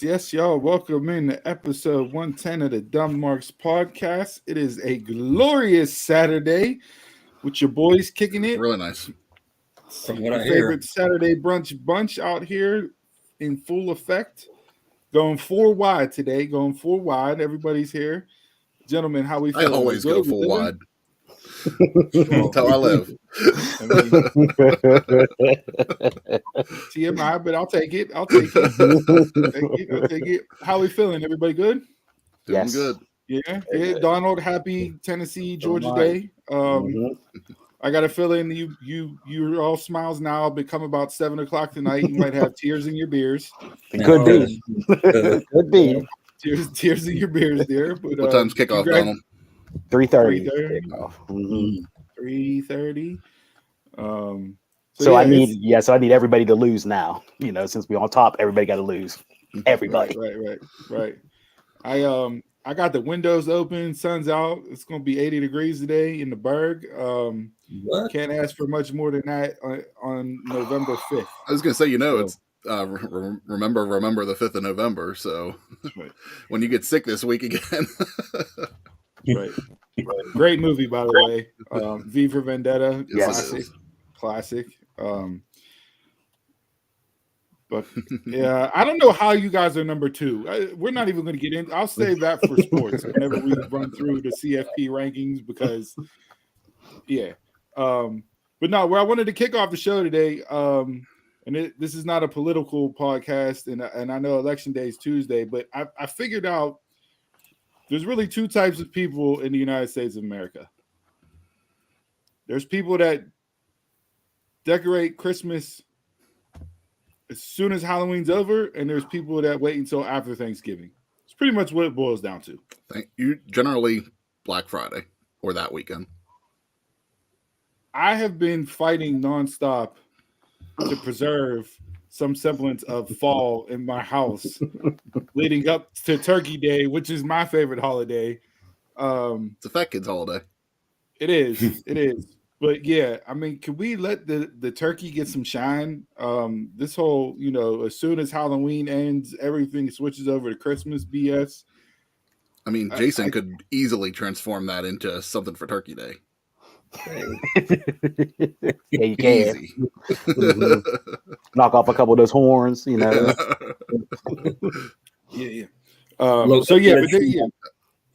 Yes, y'all. Welcome in to episode 110 of the Dumb Marks podcast. It is a glorious Saturday with your boys kicking it. Really nice. From what Your I favorite hear. Saturday brunch bunch out here in full effect. Going 4 wide today. Going 4 wide. Everybody's here. Gentlemen, how we I feeling? always We go good? We full living? wide. That's how I live. I mean, TMI, but I'll take it. I'll take it. I'll take it. How we feeling? Everybody good? Doing good. Yeah. Donald, happy Tennessee, Georgia right. Day. I got a feeling you're all smiles now. Become about 7 o'clock tonight. You might have tears in your beers. It could be. Could be. Tears in your beers there. But What time's kickoff, Donald? 3:30. 3:30. So I need everybody to lose now. You know, since we're on top, everybody got to lose. Everybody. Right. I got the windows open, sun's out. It's gonna be 80 degrees today in the Berg. Can't ask for much more than that on November 5th. I was gonna say, it's remember the 5th of November. So right. When you get sick this week again. Right. Great movie, by the way. V for Vendetta. Yes, Classic. But yeah, I don't know how you guys are number 2. We're not even going to get in. I'll save that for sports whenever we run through the CFP rankings because, yeah. But no, where I wanted to kick off the show today, this is not a political podcast, and I know Election Day is Tuesday, but I figured out there's really 2 types of people in the United States of America. There's people that decorate Christmas as soon as Halloween's over, and there's people that wait until after Thanksgiving. It's pretty much what it boils down to. You generally Black Friday or that weekend. I have been fighting nonstop to preserve some semblance of fall in my house leading up to Turkey Day, which is my favorite holiday. It's a fat kid's holiday. It is. But yeah, I mean, can we let the turkey get some shine? This whole, as soon as Halloween ends, everything switches over to Christmas BS. I mean, Jason could easily transform that into something for Turkey Day. Yeah, you can. Easy. Knock off a couple of those horns, Yeah. I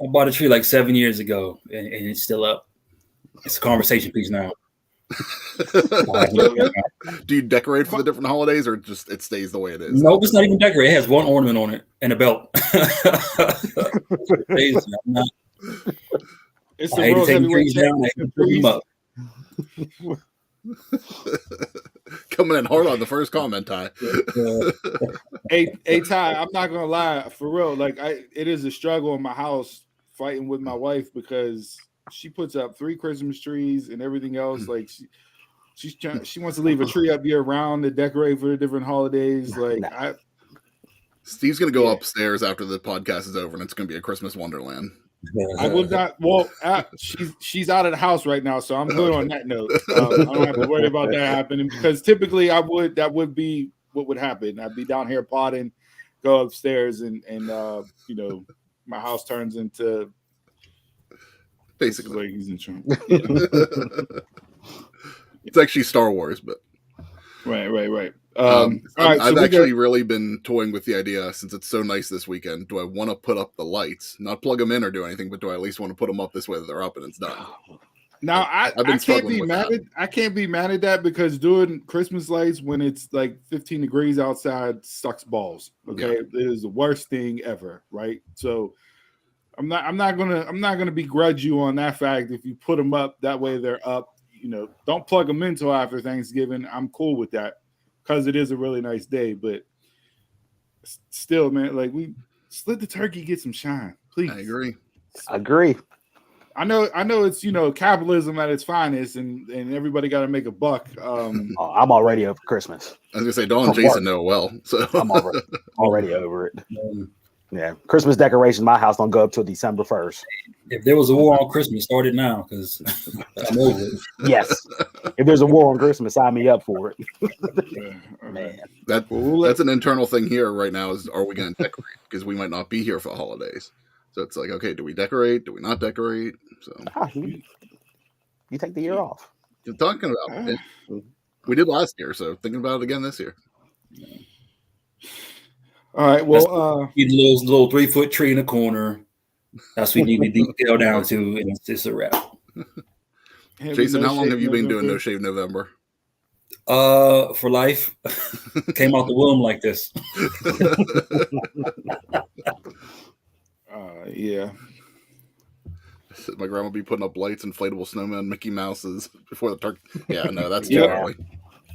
bought a tree like 7 years ago, and it's still up. It's a conversation piece now. Do you decorate for the different holidays, or just it stays the way it is? Nope, it's not even decorated. It has one ornament on it and a belt. It's I hate to take trees down. I hate to put them up. Coming in hard on the first comment, Ty. Hey, Ty, I'm not gonna lie, for real. Like, it is a struggle in my house fighting with my wife because she puts up 3 Christmas trees and everything else. Like, she wants to leave a tree up year round to decorate for the different holidays. Like, Steve's gonna go upstairs after the podcast is over, and it's gonna be a Christmas wonderland. I would not. Well, she's out of the house right now, so I'm good on that note. I don't have to worry about that happening because typically that would be what would happen. I'd be down here potting, go upstairs, and my house turns into basically. He's in charge. It's actually Star Wars, but right. I've actually really been toying with the idea, since it's so nice this weekend. Do I want to put up the lights, not plug them in or do anything, but do I at least want to put them up this way that they're up and it's done? Now I can't be mad at I can't be mad at that because doing Christmas lights when it's like 15 degrees outside sucks balls. Okay, It is the worst thing ever, right? So I'm not gonna begrudge you on that fact if you put them up that way they're up. Don't plug them in until after Thanksgiving. I'm cool with that. Because it is a really nice day, but still, man, like we let the turkey get some shine, please. I agree. I know it's capitalism at its finest, and everybody got to make a buck. I'm already over Christmas. I was gonna say, Dawn and Jason know well, so I'm already over it. Yeah, Christmas decorations in my house don't go up till December 1st. If there was a war on Christmas, start it now because I'm over it. Yes. If there's a war on Christmas, sign me up for it. Man. That's an internal thing here right now is, are we going to decorate? Because we might not be here for the holidays. So it's like, okay, do we decorate? Do we not decorate? So you take the year off. You're talking about it. We did last year, so thinking about it again this year. All right, well, you little 3-foot tree in the corner. That's what you need to detail down to, and it's just a wrap. Jason, how long have you been doing No Shave November? For life. Came out the womb like this. Yeah. My grandma will be putting up lights, inflatable snowmen, Mickey Mouses before the turkey. Yeah, no, that's too early.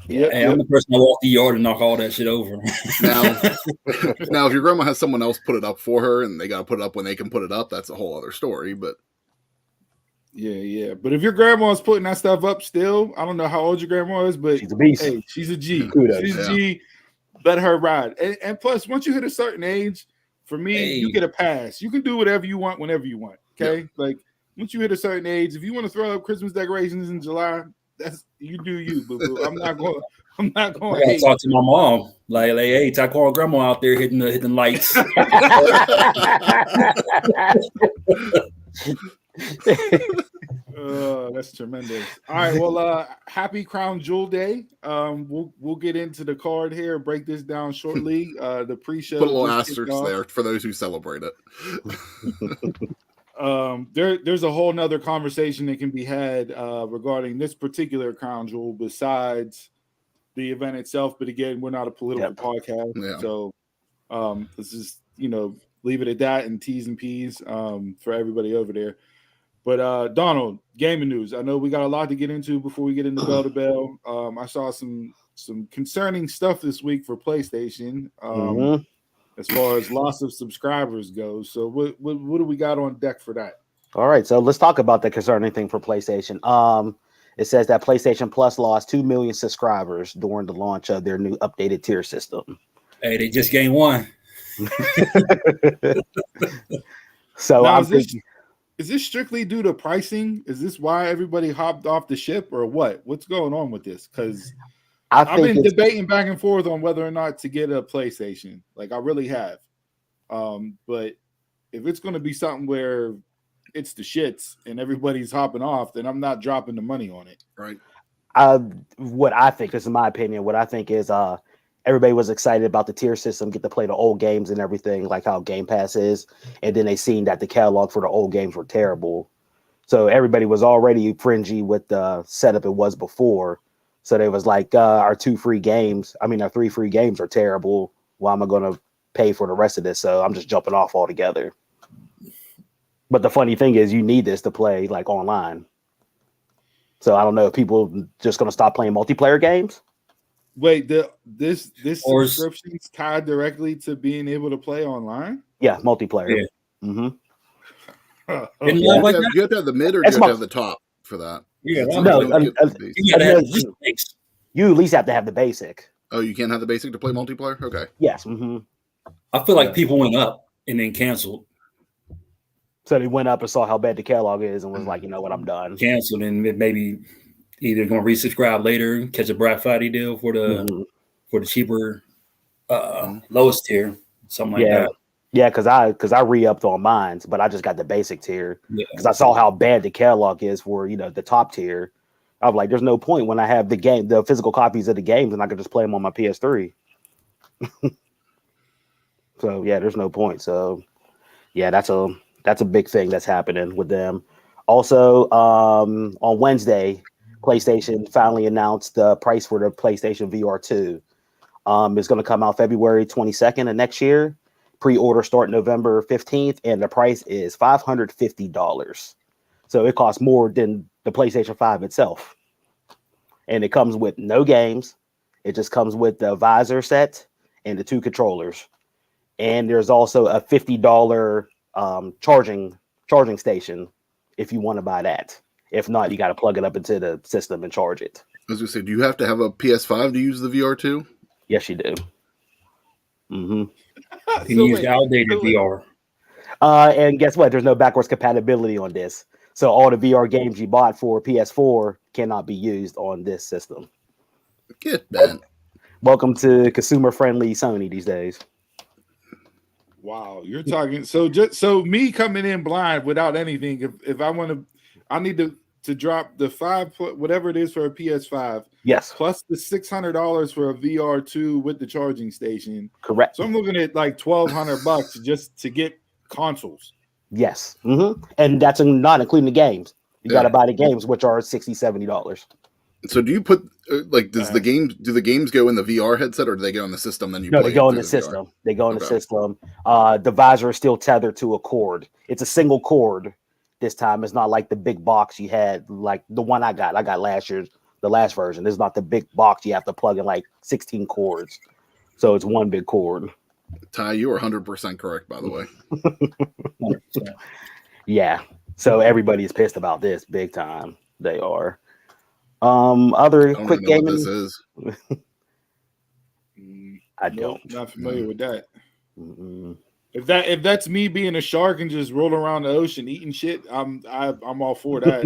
Yeah, I'm the person that walk the yard and knock all that shit over. Now, if your grandma has someone else put it up for her and they got to put it up when they can put it up, that's a whole other story. But yeah. But if your grandma's putting that stuff up still, I don't know how old your grandma is, but she's a beast. Hey, she's a G. Kudos. She's a G. Let her ride. And plus, once you hit a certain age, for me, you get a pass. You can do whatever you want whenever you want. Okay, like once you hit a certain age, if you want to throw up Christmas decorations in July, that's you do you, boo. I'm not going. I gotta talk to my mom. Like, hey, Taquan grandma out there hitting lights. That's tremendous. All right, well, happy Crown Jewel Day. We'll get into the card here, break this down shortly. The pre-show. Put a little asterisk there for those who celebrate it. There's a whole nother conversation that can be had regarding this particular Crown Jewel besides the event itself. But again, we're not a political podcast, so let's just leave it at that and T's and P's for everybody over there. But Donald, gaming news. I know we got a lot to get into before we get into bell to bell. I saw some concerning stuff this week for PlayStation. As far as loss of subscribers goes. So what do we got on deck for that? All right, so let's talk about the concerning thing for PlayStation. It says that PlayStation Plus lost 2 million subscribers during the launch of their new updated tier system. Hey, they just gained one. So now, I'm thinking, is this strictly due to pricing? Is this why everybody hopped off the ship or what? What's going on with this? Because I've been debating back and forth on whether or not to get a PlayStation. Like I really have. But if it's going to be something where it's the shits and everybody's hopping off, then I'm not dropping the money on it. Right. What I think, this is my opinion, what I think is everybody was excited about the tier system, get to play the old games and everything, like how Game Pass is. And then they seen that the catalog for the old games were terrible. So everybody was already fringy with the setup it was before. So they was like, our 3 free games are terrible. Why am I going to pay for the rest of this? So I'm just jumping off altogether. But the funny thing is you need this to play like online. So I don't know if people just going to stop playing multiplayer games. Wait, this subscription's tied directly to being able to play online? Yeah, multiplayer. Yeah. Mm-hmm. You have to have the mid or do you have to have the top for that? Yeah, you at least have to have the basic. Oh, you can't have the basic to play multiplayer? Okay. Yes. Mm-hmm. I feel like people went up and then canceled. So they went up and saw how bad the catalog is and was like, you know what, I'm done. Canceled and maybe either going to resubscribe later, catch a Black Friday deal for the cheaper lowest tier, something like that. Yeah, because I re-upped on mine, but I just got the basic tier because I saw how bad the catalog is for the top tier. I was like, there's no point when I have the physical copies of the games and I can just play them on my PS3. So yeah, there's no point. So yeah, that's a big thing that's happening with them. Also, on Wednesday, PlayStation finally announced the price for the PlayStation VR 2. It's going to come out February 22nd of next year. Pre-order start November 15th, and the price is $550. So it costs more than the PlayStation 5 itself. And it comes with no games. It just comes with the visor set and the 2 controllers. And there's also a $50 charging station if you want to buy that. If not, you got to plug it up into the system and charge it. I was going to say, do you have to have a PS5 to use the VR2? Yes, you do. Mm-hmm. You use the outdated VR. And guess what? There's no backwards compatibility on this. So all the VR games you bought for PS4 cannot be used on this system. Get that. Welcome to consumer-friendly Sony these days. Wow, you're talking so me coming in blind without anything. If I want to, I need to drop the whatever it is for a PS5. Yes, plus the $600 for a VR2 with the charging station. correct. So I'm looking at like $1,200 just to get consoles. Yes, and that's not including the games. You got to buy the games, which are $60, $70. So do you put do the games go in the VR headset or do they go in the system? Then they go in the system. They go in the system. The visor is still tethered to a cord. It's a single cord this time. It's not like the big box you had, like the one I got. I got the last version. This is not the big box. You have to plug in like 16 cords. So it's one big cord. Ty, you are 100% correct, by the way. Yeah. So everybody is pissed about this big time. They are. Other quick gaming. What this is. I don't. Not familiar with that. Mm-mm. If that's me being a shark and just rolling around the ocean eating shit, I'm all for that.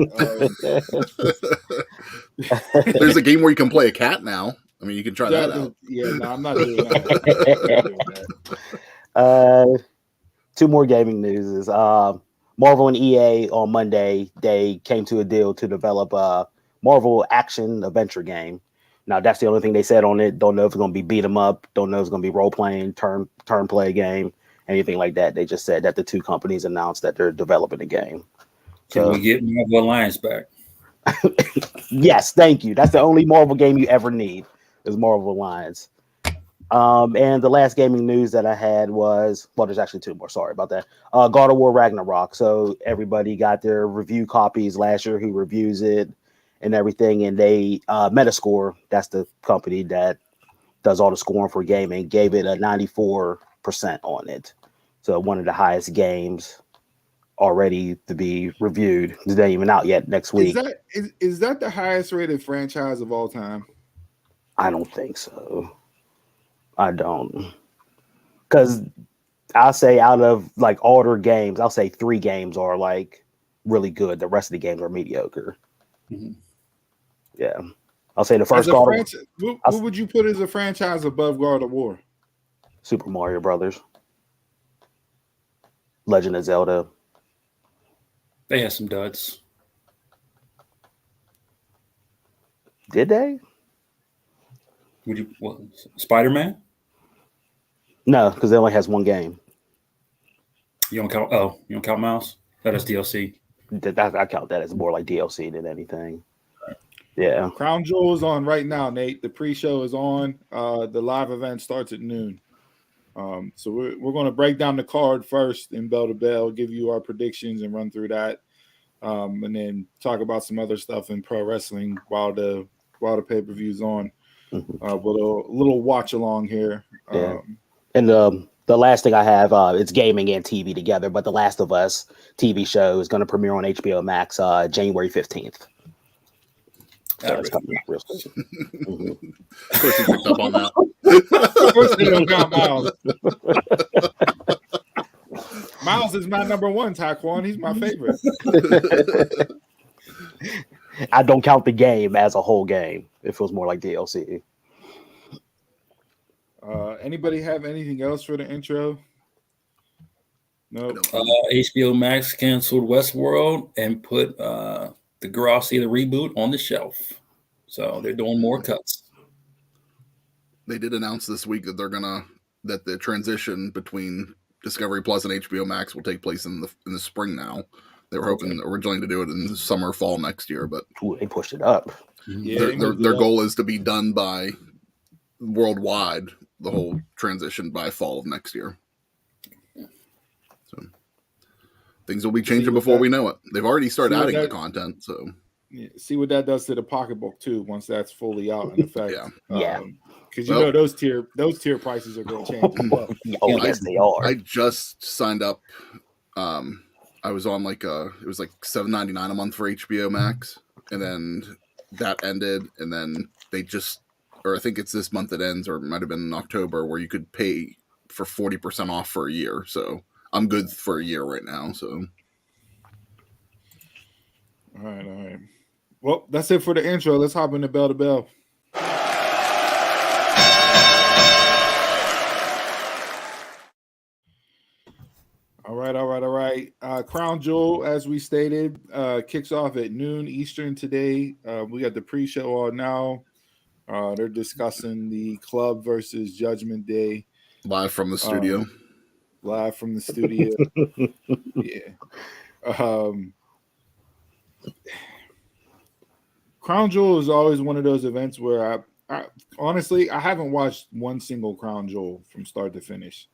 There's a game where you can play a cat now. I mean, you can try that out. Yeah, no, I'm not doing that. Two more gaming news. Marvel and EA on Monday, they came to a deal to develop a Marvel action adventure game. Now, that's the only thing they said on it. Don't know if it's going to be beat 'em up. Don't know if it's going to be role-playing, turn play game, anything like that. They just said that the two companies announced that they're developing a game. Can we get Marvel Alliance back? Yes, thank you. That's the only Marvel game you ever need is Marvel Alliance. And the last gaming news that I had was, well, there's actually two more. Sorry about that. God of War Ragnarok. So everybody got their review copies last year who reviews it and everything. And they, Metascore, that's the company that does all the scoring for gaming, gave it a 94% on it. So one of the highest games already to be reviewed. It's not even out yet next week. Is that the highest rated franchise of all time? I don't think so. I don't. Because I'll say out of like all their games, I'll say 3 games are like really good. The rest of the games are mediocre. Mm-hmm. Yeah. I'll say the first God of War. What would you put as a franchise above God of War? Super Mario Brothers. Legend of Zelda. They had some duds. Did they? Spider-Man? No, because it only has one game. You don't count? Oh, you don't count Miles? That is DLC. I count that as more like DLC than anything. Yeah. Crown Jewel is on right now, Nate. The pre-show is on. The live event starts at noon. So we're going to break down the card first in bell to bell, give you our predictions and run through that, and then talk about some other stuff in pro wrestling while the pay-per-view's on. Mm-hmm. With a little watch along here. Yeah. And the last thing I have, it's gaming and TV together, but The Last of Us TV show is going to premiere on HBO Max January 15th. So it's coming out real soon. Mm-hmm. Of course, you picked up on that. Of course, they don't count Miles. Miles is my number one, Taekwon. He's my favorite. I don't count the game as a whole game. It feels more like DLC. Anybody have anything else for the intro? No. HBO Max canceled Westworld and put the Degrassi, the reboot, on the shelf. So they're doing more cuts. They did announce this week that that the transition between Discovery Plus and HBO Max will take place in the spring now. They were hoping originally to do it in the summer, fall next year, but they pushed it up. Yeah, their goal is to be done by worldwide, the whole transition by fall of next year. So things will be changing before we know it. They've already started adding the content. So see what that does to the pocketbook too once that's fully out in effect. Yeah. Because know those tier prices are going to change as well. Yes, they are. I just signed up. I was on it was like $7.99 a month for HBO Max, and then that ended, and then they or I think it's this month it ends, or it might have been in October, where you could pay for 40% off for a year. So I'm good for a year right now. So, All right. Well, that's it for the intro. Let's hop into bell to bell. All right. Crown Jewel, as we stated, kicks off at noon Eastern today. We got the pre-show on now. They're discussing the club versus Judgment Day. live from the studio. Yeah. Crown Jewel is always one of those events where I honestly, I haven't watched one single Crown Jewel from start to finish.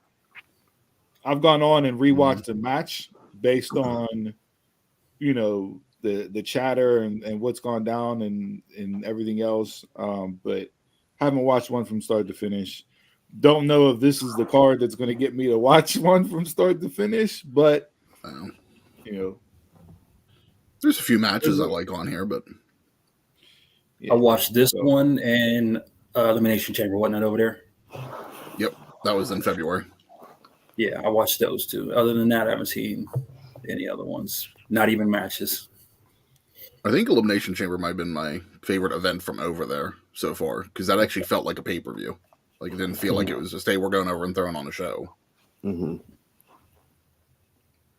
I've gone on and rewatched a match based on, the chatter and what's gone down and everything else. But haven't watched one from start to finish. Don't know if this is the card that's going to get me to watch one from start to finish, but there's a few matches I like on here, but I watched this one and Elimination Chamber, wasn't it over there? Yep, that was in February. Yeah, I watched those two. Other than that, I haven't seen any other ones. Not even matches. I think Elimination Chamber might have been my favorite event from over there so far, because that actually felt like a pay-per-view. Like, it didn't feel like it was just, hey, we're going over and throwing on a show. Mm-hmm.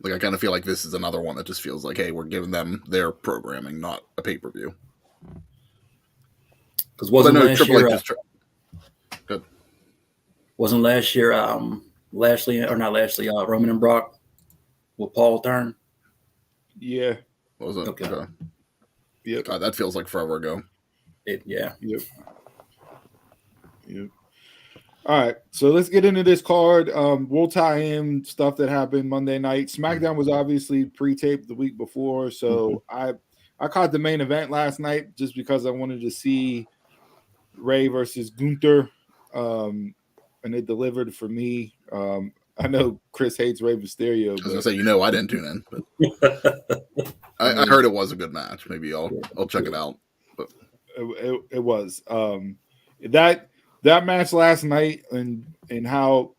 Like, I kind of feel like this is another one that just feels like, hey, we're giving them their programming, not a pay-per-view. Because wasn't last year... Good. Wasn't last year Roman and Brock with Paul turn? Yeah. What was it? Okay. Yep. God, that feels like forever ago. Yeah. Yep. All right, so let's get into this card. We'll tie in stuff that happened Monday night. SmackDown was obviously pre-taped the week before, so I caught the main event last night just because I wanted to see Ray versus Gunther, and it delivered for me. I know Chris hates Rey Mysterio. I was gonna say, I didn't tune in, but I heard it was a good match. Maybe I'll check it out. But it was that match last night and how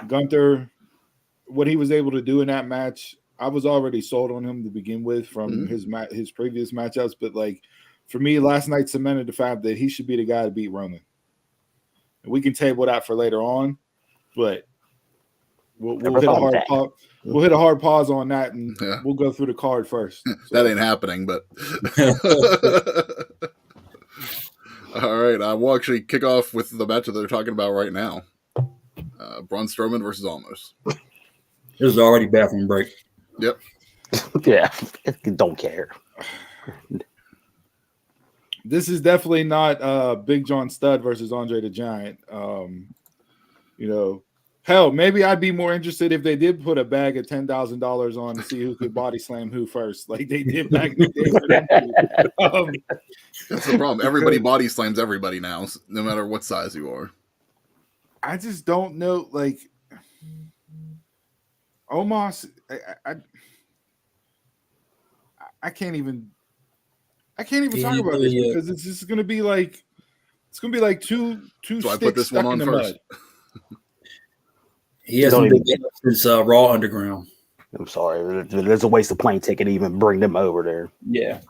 Gunther, what he was able to do in that match. I was already sold on him to begin with from his previous matchups, but like for me, last night cemented the fact that he should be the guy to beat Roman. And we can table that for later on, but we'll hit a hard pause. We'll hit a hard pause on that, and we'll go through the card first. So. That ain't happening, but all right. We'll actually kick off with the match that they're talking about right now: Braun Strowman versus Almost. This is already bathroom break. Yep. Yeah, don't care. This is definitely not Big John Studd versus Andre the Giant. Hell, maybe I'd be more interested if they did put a bag of $10,000 on to see who could body slam who first, like they did back in the day. That's the problem. Everybody body slams everybody now, no matter what size you are. I just don't know. Like Omos, I can't even talk about this because it's just going to be like two So sticks I put this stuck one in on the first. mud. He hasn't been since Raw Underground. I'm sorry. There's a waste of plane ticket to even bring them over there. Yeah.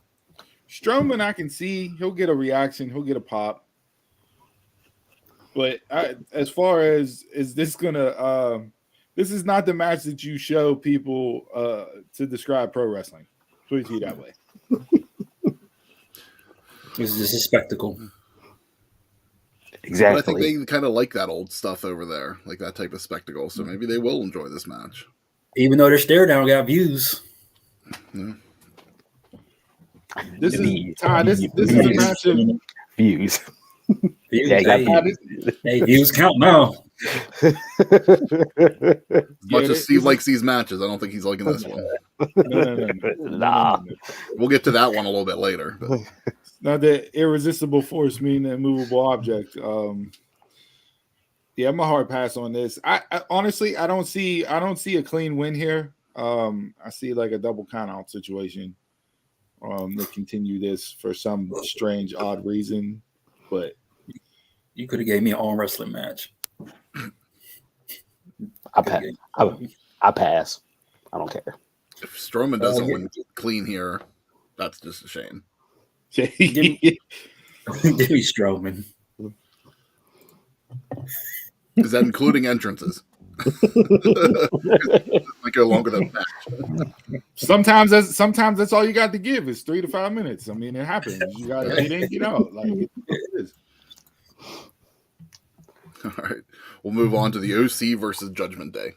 Strowman, I can see he'll get a reaction. He'll get a pop. But as far as is this gonna this is not the match that you show people to describe pro wrestling. Put it that way. This is just a spectacle. Exactly. But I think they kind of like that old stuff over there, like that type of spectacle. So maybe they will enjoy this match. Even though their stare down got views. Yeah. This is a match of views. Views count now. As much as Steve likes these matches, I don't think he's liking this one. No. We'll get to that one a little bit later. But. Now the irresistible force meaning an immovable object. I'm a hard pass on this. I honestly I don't see a clean win here. I see like a double count out situation. They continue this for some strange odd reason, but you could have gave me an arm wrestling match. I pass. I don't care. If Strowman doesn't win clean here, that's just a shame. Give me Strowman. Is that including entrances? Might go longer than that. Sometimes that's all you got to give is 3 to 5 minutes. I mean, it happens. You got to get in, get out. Like it is. All right, we'll move on to the OC versus Judgment Day.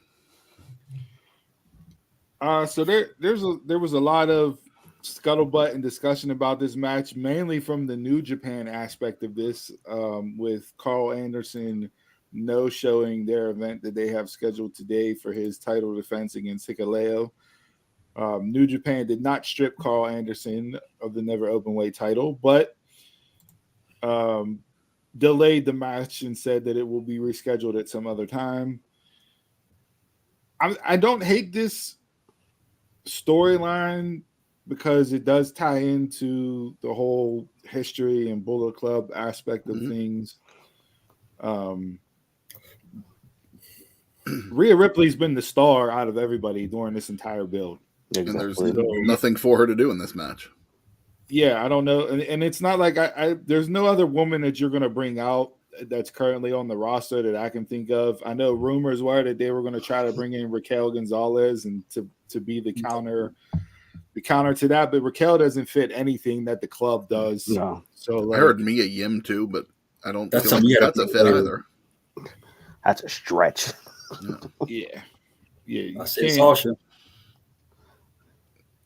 So there was a lot of scuttlebutt and discussion about this match, mainly from the New Japan aspect of this, with Carl Anderson no-showing their event that they have scheduled today for his title defense against Hikuleo. New Japan did not strip Carl Anderson of the never openweight title, but delayed the match and said that it will be rescheduled at some other time. I don't hate this storyline because it does tie into the whole history and Bullet Club aspect of things. Rhea Ripley's been the star out of everybody during this entire build. Exactly. And there's nothing for her to do in this match. Yeah, I don't know. And it's not like there's no other woman that you're going to bring out that's currently on the roster that I can think of. I know rumors were that they were going to try to bring in Raquel Gonzalez and to be the counter to that, but Raquel doesn't fit anything that the club does. No. So I heard Mia Yim too, but I don't feel like that's a fit either. That's a stretch. Yeah. I said Sasha.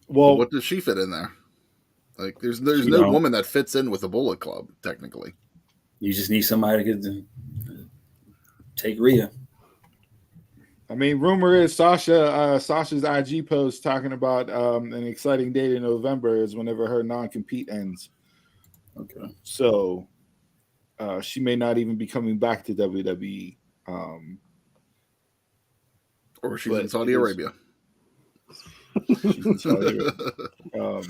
Well, what does she fit in there? Like, there's no woman that fits in with the Bullet Club, technically. You just need somebody to take Rhea. I mean, rumor is Sasha's IG post talking about an exciting date in November is whenever her non-compete ends. Okay. So she may not even be coming back to WWE. Or she's in Saudi Arabia. She's in Saudi Arabia.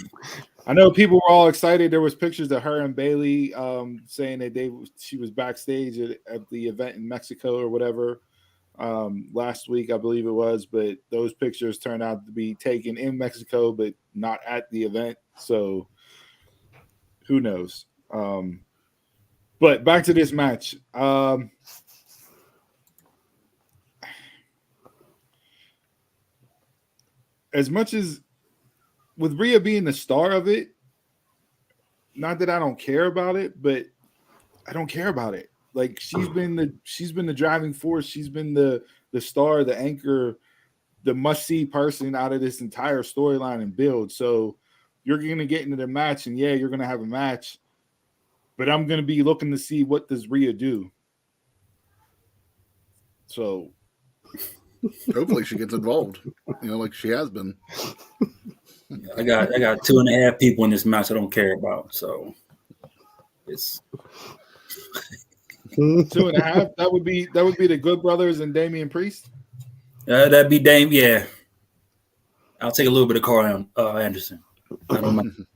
I know people were all excited. There was pictures of her and Bayley saying that she was backstage at the event in Mexico or whatever last week, I believe it was. But those pictures turned out to be taken in Mexico, but not at the event. So who knows? But back to this match. As much as with Rhea being the star of it, not that I don't care about it, but I don't care about it. Like she's been the driving force. She's been the star, the anchor, the must-see person out of this entire storyline and build. So you're gonna get into the match, and yeah, you're gonna have a match, but I'm gonna be looking to see what does Rhea do. So hopefully she gets involved, like she has been. I got 2.5 people in this match I don't care about, so it's 2.5. That would be the Good Brothers and Damian Priest. That'd be Dame. Yeah, I'll take a little bit of Carl Anderson. I don't mind.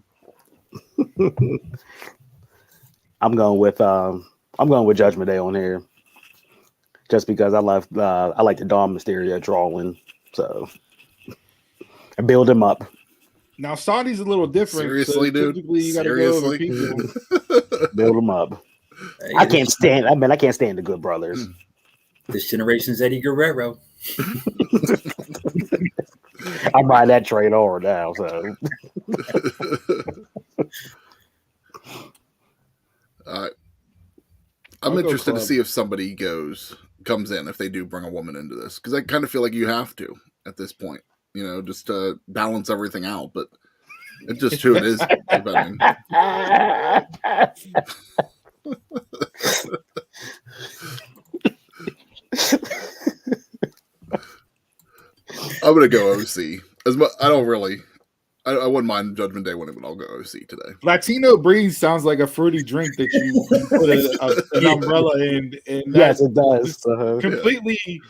I'm going with Judgment Day on here. Just because I like the Dom Mysterio drawing, so I build him up. Now Saudi's a little different. Seriously, dude. Typically, you got to go over people. Build them up. I can't stand the Good Brothers. This generation's Eddie Guerrero. I'm riding that train over now. So, I'm interested to see if somebody comes in if they do bring a woman into this, because I kind of feel like you have to at this point, just to balance everything out. But it's just who it is. Depending. I'm gonna go OC. I wouldn't mind Judgment Day winning, but I'll go OC today. Latino Breeze sounds like a fruity drink that you put an umbrella in. And yes, it does. Completely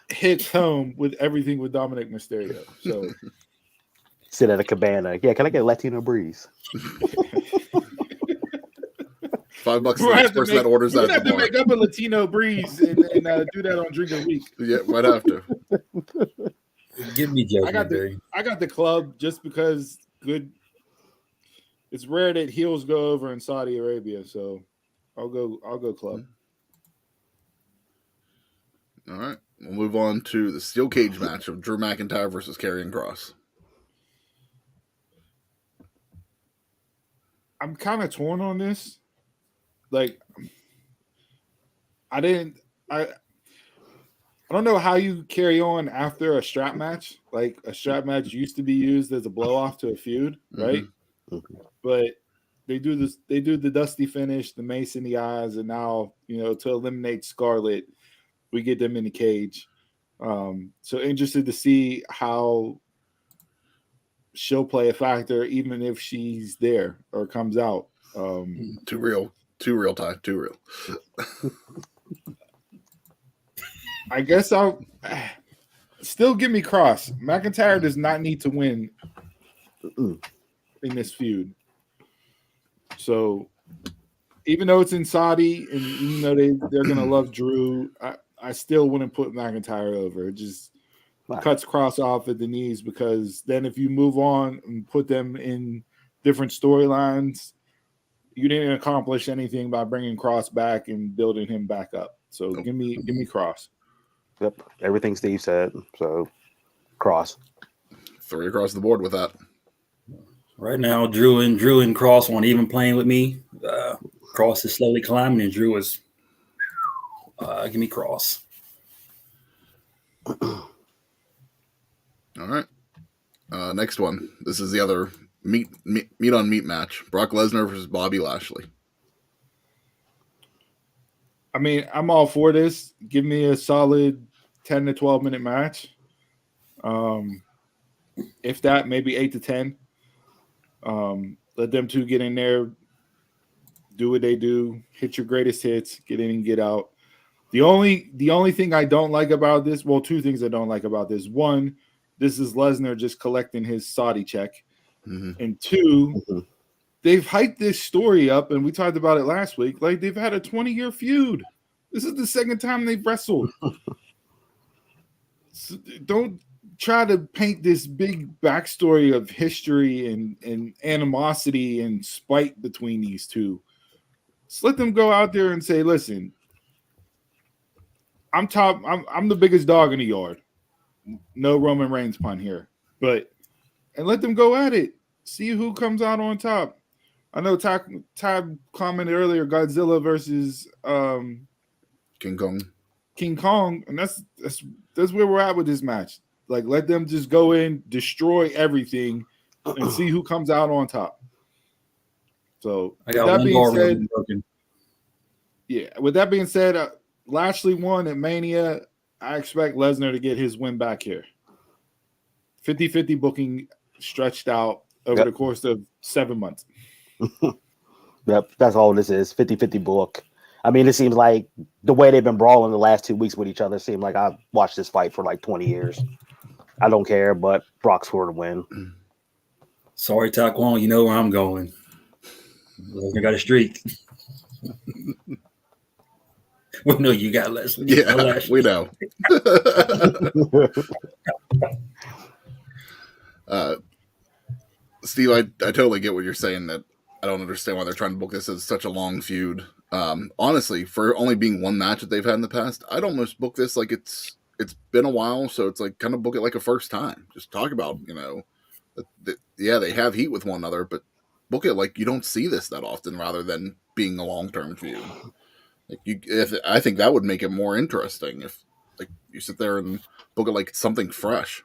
hits home with everything with Dominic Mysterio. So sit at a cabana. Yeah, can I get a Latino Breeze? $5 the next person that orders that. We have to make up a Latino Breeze and do that on Drink of the Week. Yeah, might have to. Give me Judgment Day. I got the club just because good. It's rare that heels go over in Saudi Arabia, so I'll go club. All right. We'll move on to the steel cage match of Drew McIntyre versus Karrion Kross. I'm kind of torn on this. Like, I don't know how you carry on after a strap match. Like, a strap match used to be used as a blow off to a feud, right? Mm-hmm. But they do this. They do the dusty finish, the mace in the eyes, and now to eliminate Scarlett, we get them in the cage. So interested to see how she'll play a factor, even if she's there or comes out. Too real, Ty. Too real. I guess I'll still give me Cross. McIntyre does not need to win in this feud. So even though it's in Saudi and even though they're going to love Drew, I still wouldn't put McIntyre over. It just cuts Cross off at the knees, because then if you move on and put them in different storylines, you didn't accomplish anything by bringing Cross back and building him back up. So give me Cross. Yep, everything Steve said. So Cross. 3 across the board with that. Right now, Drew and Cross aren't even playing with me. Cross is slowly climbing, and Drew is. Give me Cross. All right. Next one. This is the other meat on meat match. Brock Lesnar versus Bobby Lashley. I mean, I'm all for this. Give me a solid 10 to 12 minute match. If that, maybe 8 to 10. Let them two get in there, do what they do, hit your greatest hits, get in and get out. The only thing I don't like about this, well, 2 things I don't like about this. 1, this is Lesnar just collecting his Saudi check. Mm-hmm. And 2, they've hyped this story up, and we talked about it last week. Like, they've had a 20-year feud. This is the second time they've wrestled. So don't try to paint this big backstory of history and animosity and spite between these two. Just let them go out there and say, listen, I'm the biggest dog in the yard. No Roman Reigns pun here. And let them go at it. See who comes out on top. I know Ty commented earlier, Godzilla versus King Kong. And that's where we're at with this match. Like, let them just go in, destroy everything, and see who comes out on top. So with that being said, Lashley won at Mania. I expect Lesnar to get his win back here. 50-50 booking stretched out over the course of 7 months. Yep, that's all this is. 50-50 book. I mean, it seems like the way they've been brawling the last 2 weeks with each other seemed like I've watched this fight for like 20 years. I don't care, but Brock's for the win. Sorry, Taquan, you know where I'm going. I got a streak. We know you got Leslie. Yeah, we know. Steve, I totally get what you're saying, that I don't understand why they're trying to book this as such a long feud. Honestly, for only being one match that they've had in the past, I'd almost book this like it's been a while, so it's like kind of book it like a first time. Just talk about, they have heat with one another, but book it like you don't see this that often, rather than being a long-term feud. I think that would make it more interesting if you sit there and book it like it's something fresh,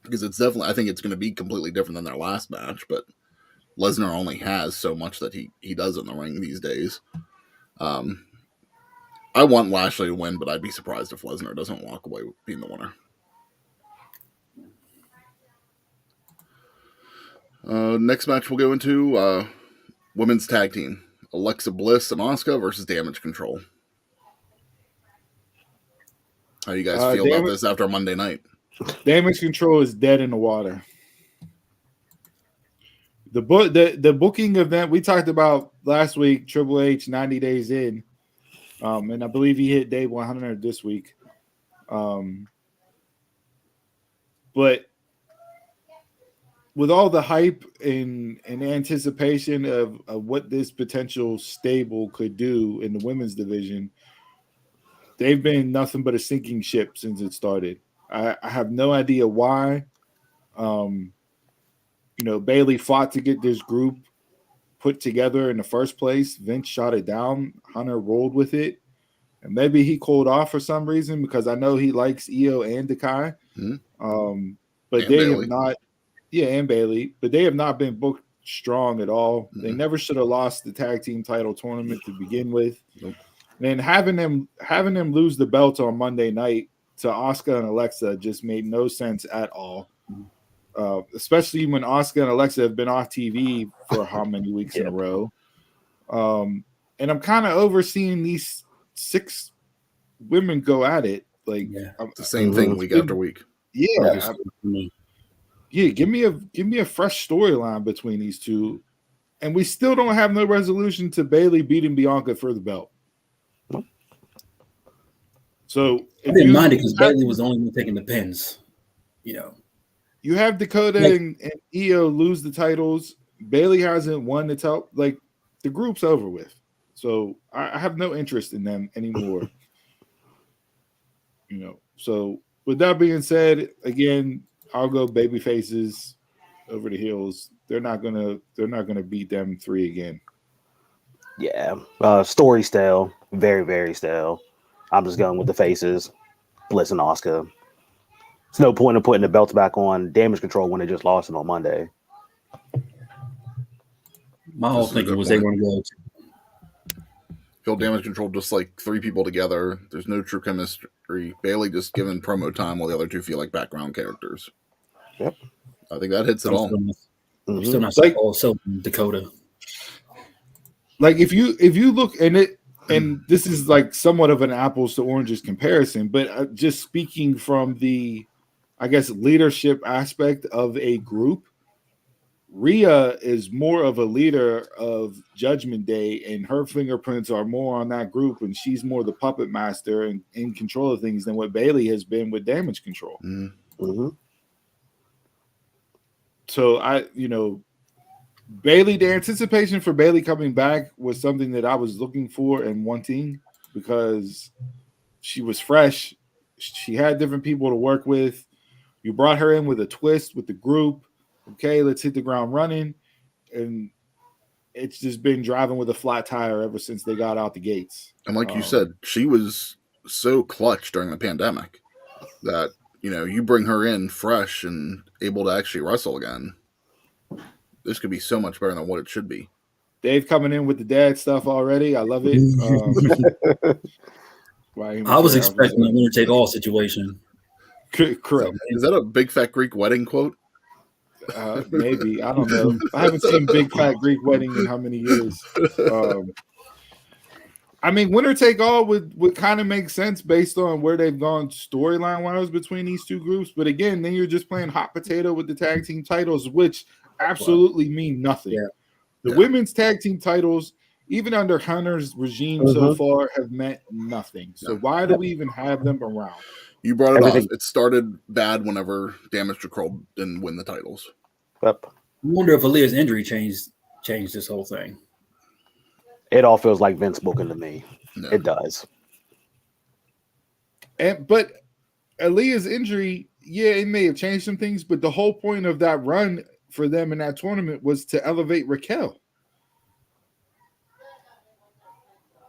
because it's definitely, I think it's going to be completely different than their last match. But Lesnar only has so much that he does in the ring these days. I want Lashley to win, but I'd be surprised if Lesnar doesn't walk away with being the winner. Next match we'll go into women's tag team. Alexa Bliss and Asuka versus Damage Control. How you guys feel about this after Monday night? Damage Control is dead in the water. The booking event we talked about last week, Triple H 90 days in, and I believe he hit day 100 this week. But with all the hype and anticipation of what this potential stable could do in the women's division, they've been nothing but a sinking ship since it started. I have no idea why. Bailey fought to get this group put together in the first place. Vince shot it down. Hunter rolled with it. And maybe he cooled off for some reason because I know he likes Io and Dakai. Mm-hmm. But and they Bailey. have not, and Bailey, but they have not been booked strong at all. Mm-hmm. They never should have lost the tag team title tournament to begin with. Nope. And having them lose the belt on Monday night to Asuka and Alexa just made no sense at all. Especially when Asuka and Alexa have been off TV for how many weeks in a row. And I'm kind of overseeing these 6 women go at it. Like it's the same thing week after week. Yeah. Give me a fresh storyline between these two. And we still don't have no resolution to Bailey beating Bianca for the belt. So I didn't mind it because Bailey was the only one taking the pins. You have Dakota and Io lose the titles. Bailey hasn't won the title. Like, the group's over with. So I have no interest in them anymore. So with that being said, again, I'll go baby faces over the heels. They're not gonna beat them 3 again. Yeah. Story stale. Very, very stale. I'm just going with the faces. Bliss and Asuka. It's no point in putting the belts back on Damage Control when they just lost it on Monday. My whole thinking was they were going to go. Feel Damage Control just like 3 people together. There's no true chemistry. Bailey just given promo time while the other 2 feel like background characters. Yep. I think that hits it all. Still not like also Dakota. Like if you look and this is like somewhat of an apples to oranges comparison, but just speaking from the, I guess, leadership aspect of a group, Rhea is more of a leader of Judgment Day, and her fingerprints are more on that group, and she's more the puppet master and in control of things than what Bailey has been with Damage Control. Mm-hmm. So Bailey, the anticipation for Bailey coming back was something that I was looking for and wanting because she was fresh. She had different people to work with. You brought her in with a twist with the group. Okay, let's hit the ground running. And it's just been driving with a flat tire ever since they got out the gates. And like you said, she was so clutch during the pandemic that, you bring her in fresh and able to actually wrestle again. This could be so much better than what it should be. Dave coming in with the dad stuff already. I love it. I was expecting a winner take all situation. Correct. Is that a big fat Greek wedding quote? Maybe. I don't know. I haven't seen Big Fat Greek Wedding in how many years. Winner take all would kind of make sense based on where they've gone storyline wise between these 2 groups. But again, then you're just playing hot potato with the tag team titles, which absolutely mean nothing. Yeah. The women's tag team titles, even under Hunter's regime so far, have meant nothing. So why do we even have them around? You brought it up. It started bad whenever Damage Control didn't win the titles. Yep. I wonder if Aaliyah's injury changed this whole thing. It all feels like Vince booking to me. No. It does. But Aaliyah's injury, it may have changed some things, but the whole point of that run for them in that tournament was to elevate Raquel.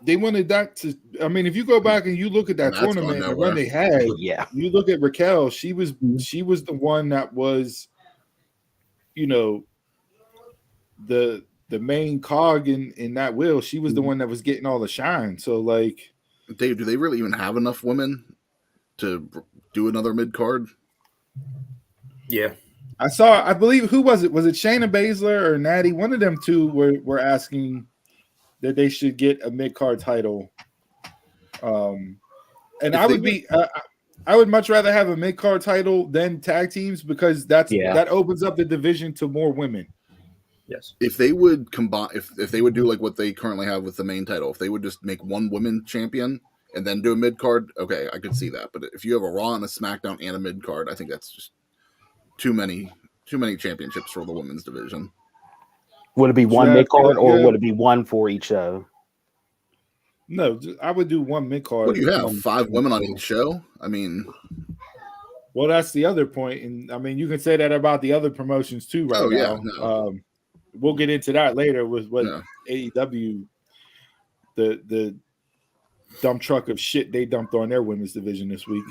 They wanted that to. If you go back and you look at that tournament and the run they had, you look at Raquel. She was the one that was, the main cog in that wheel. She was the one that was getting all the shine. So, like, Dave, do they really even have enough women to do another mid card? Yeah, I believe, who was it? Was it Shayna Baszler or Natty? One of them 2 were asking that they should get a mid-card title. And I would much rather have a mid-card title than tag teams because that opens up the division to more women. Yes. If they would combine, if they would do like what they currently have with the main title, if they would just make one women champion and then do a mid-card, okay, I could see that. But if you have a Raw and a SmackDown and a mid-card, I think that's just too many championships for the women's division. Would it be one Yeah, mid card, or yeah. would it be one for each show? No, I would do one mid card. What do you have? 5 women on each show? I mean, well, that's the other point, and I mean, you can say that about the other promotions too. Right now, no. We'll get into that later with what Yeah. AEW, the dump truck of shit they dumped on their women's division this week.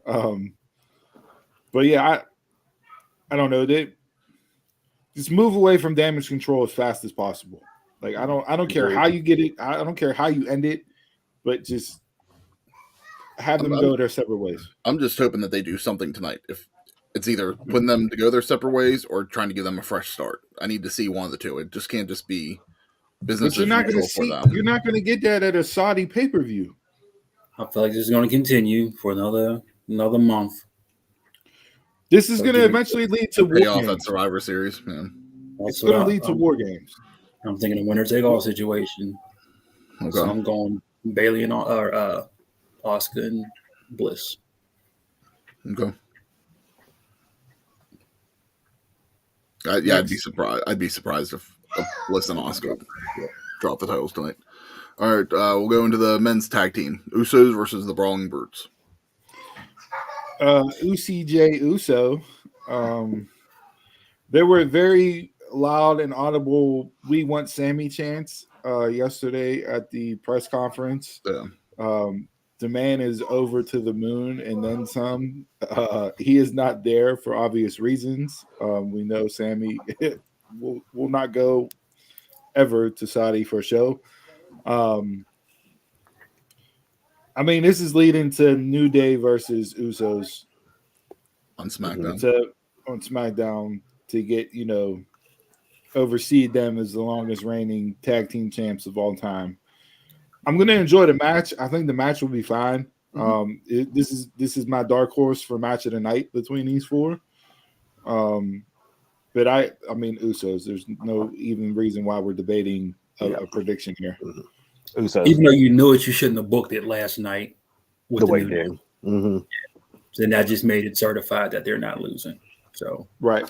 But yeah, I don't know. They just move away from damage control as fast as possible. Like I don't care how you get it. I don't care how you end it, but just have them go their separate ways. I'm just hoping that they do something tonight. If it's either putting them to go their separate ways or trying to give them a fresh start. I need to see one of the two. It just can't just be business. But you're not going to see. You're not going to get that at a Saudi pay-per-view. I feel like this is going to continue for another month. This is going to eventually lead to pay war off games. that Survivor Series, man. It's going to lead to war games. I'm thinking a winner-take-all situation. Okay. So I'm going Bailey and Asuka and Bliss. Okay. I'd be surprised. I'd be surprised if Bliss and Asuka drop the titles tonight. All right, we'll go into the men's tag team: Usos versus the Brawling Brutes. UCJ Uso. There were very loud and audible "We want Sammy" chants yesterday at the press conference. Yeah. The man is over to the moon and then some. He is not there for obvious reasons. We know Sammy will not go ever to Saudi for a show. I mean, this is leading to New Day versus Usos On SmackDown. On SmackDown to get, oversee them as the longest reigning tag team champs of all time. I'm going to enjoy the match. I think the match will be fine. Mm-hmm. This is my dark horse for match of the night between these four. But I mean, Usos. There's no even reason why we're debating a prediction here. Usos. Even though you knew it, you shouldn't have booked it last night. With The way New they Day. did. Mm-hmm. Then that just made it certified that they're not losing. So Right.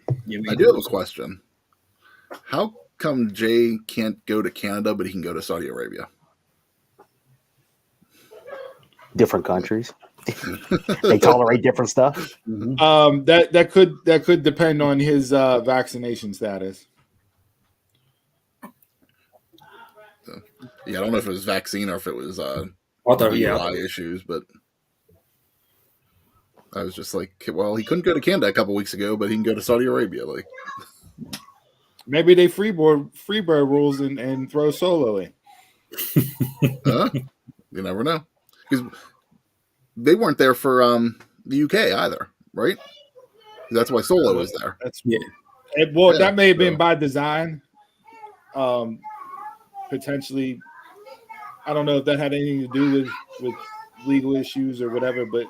I do have a question. How come Jay can't go to Canada, but he can go to Saudi Arabia? Different countries. They tolerate different stuff. Mm-hmm. That could depend on his vaccination status. Yeah, I don't know if it was vaccine or if it was DUI issues, but I was just like, well, he couldn't go to Canada a couple weeks ago, but he can go to Saudi Arabia. Like, maybe they freebird rules and throw Solo in. You never know, because they weren't there for the UK either, right? That's why Solo was there. That may have been by design. Potentially, I don't know if that had anything to do with legal issues or whatever, but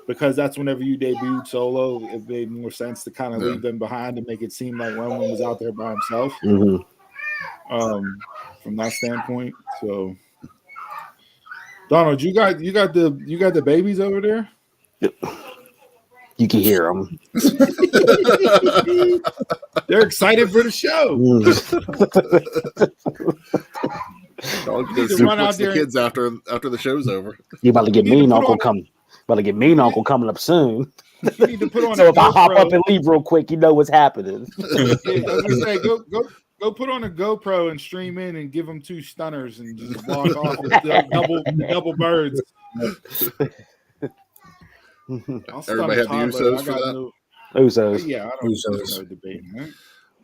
because that's whenever you debuted Solo, it made more sense to kind of leave them behind and make it seem like Roman was out there by himself. Mm-hmm. From that standpoint. So, Donald, you got the babies over there? You can hear them. They're excited for the show. Run out there, the kids after the show's over. You about to get mean, Uncle coming. About to get mean, Uncle coming up soon. You need to put on so if I hop up and leave real quick, you know what's happening. I was gonna say, go put on a GoPro and stream in and give them 2 stunners and just walk off with double birds. Everybody have the Usos for that? Usos. Yeah, I don't know debating, right?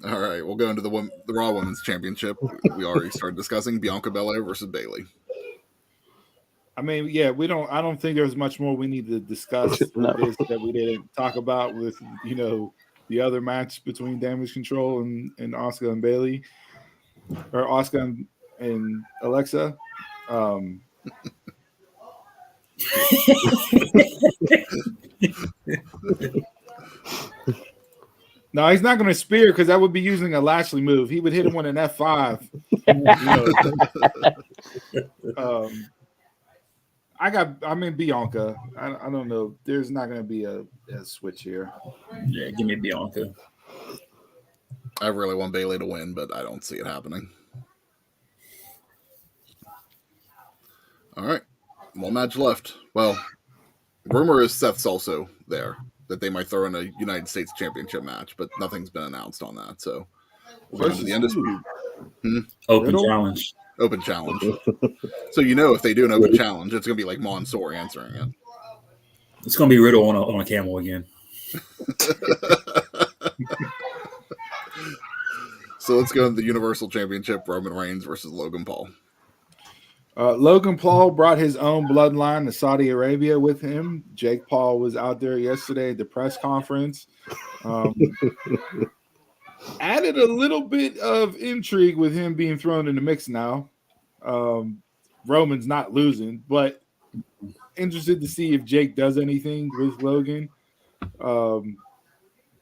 All right, we'll go into the Raw Women's Championship. We already started discussing Bianca Belair versus Bayley. I mean, yeah, I don't think there's much more we need to discuss with this that we didn't talk about with, the other match between Damage Control and Asuka and Bayley, or Asuka and Alexa. No, he's not going to spear because that would be using a Lashley move. He would hit him with an F5. I'm in Bianca. I don't know. There's not going to be a switch here. Yeah, give me Bianca. I really want Bailey to win, but I don't see it happening. All right. One match left. Well, rumor is Seth's also there, that they might throw in a United States Championship match, but nothing's been announced on that. So we'll go to the Undisputed Open challenge. Open challenge. So if they do an open challenge, it's going to be like Mansoor answering it. It's going to be Riddle on a camel again. So let's go to the Universal Championship, Roman Reigns versus Logan Paul. Logan Paul brought his own bloodline to Saudi Arabia with him. Jake Paul was out there yesterday at the press conference. Added a little bit of intrigue with him being thrown in the mix now. Roman's not losing, but interested to see if Jake does anything with Logan.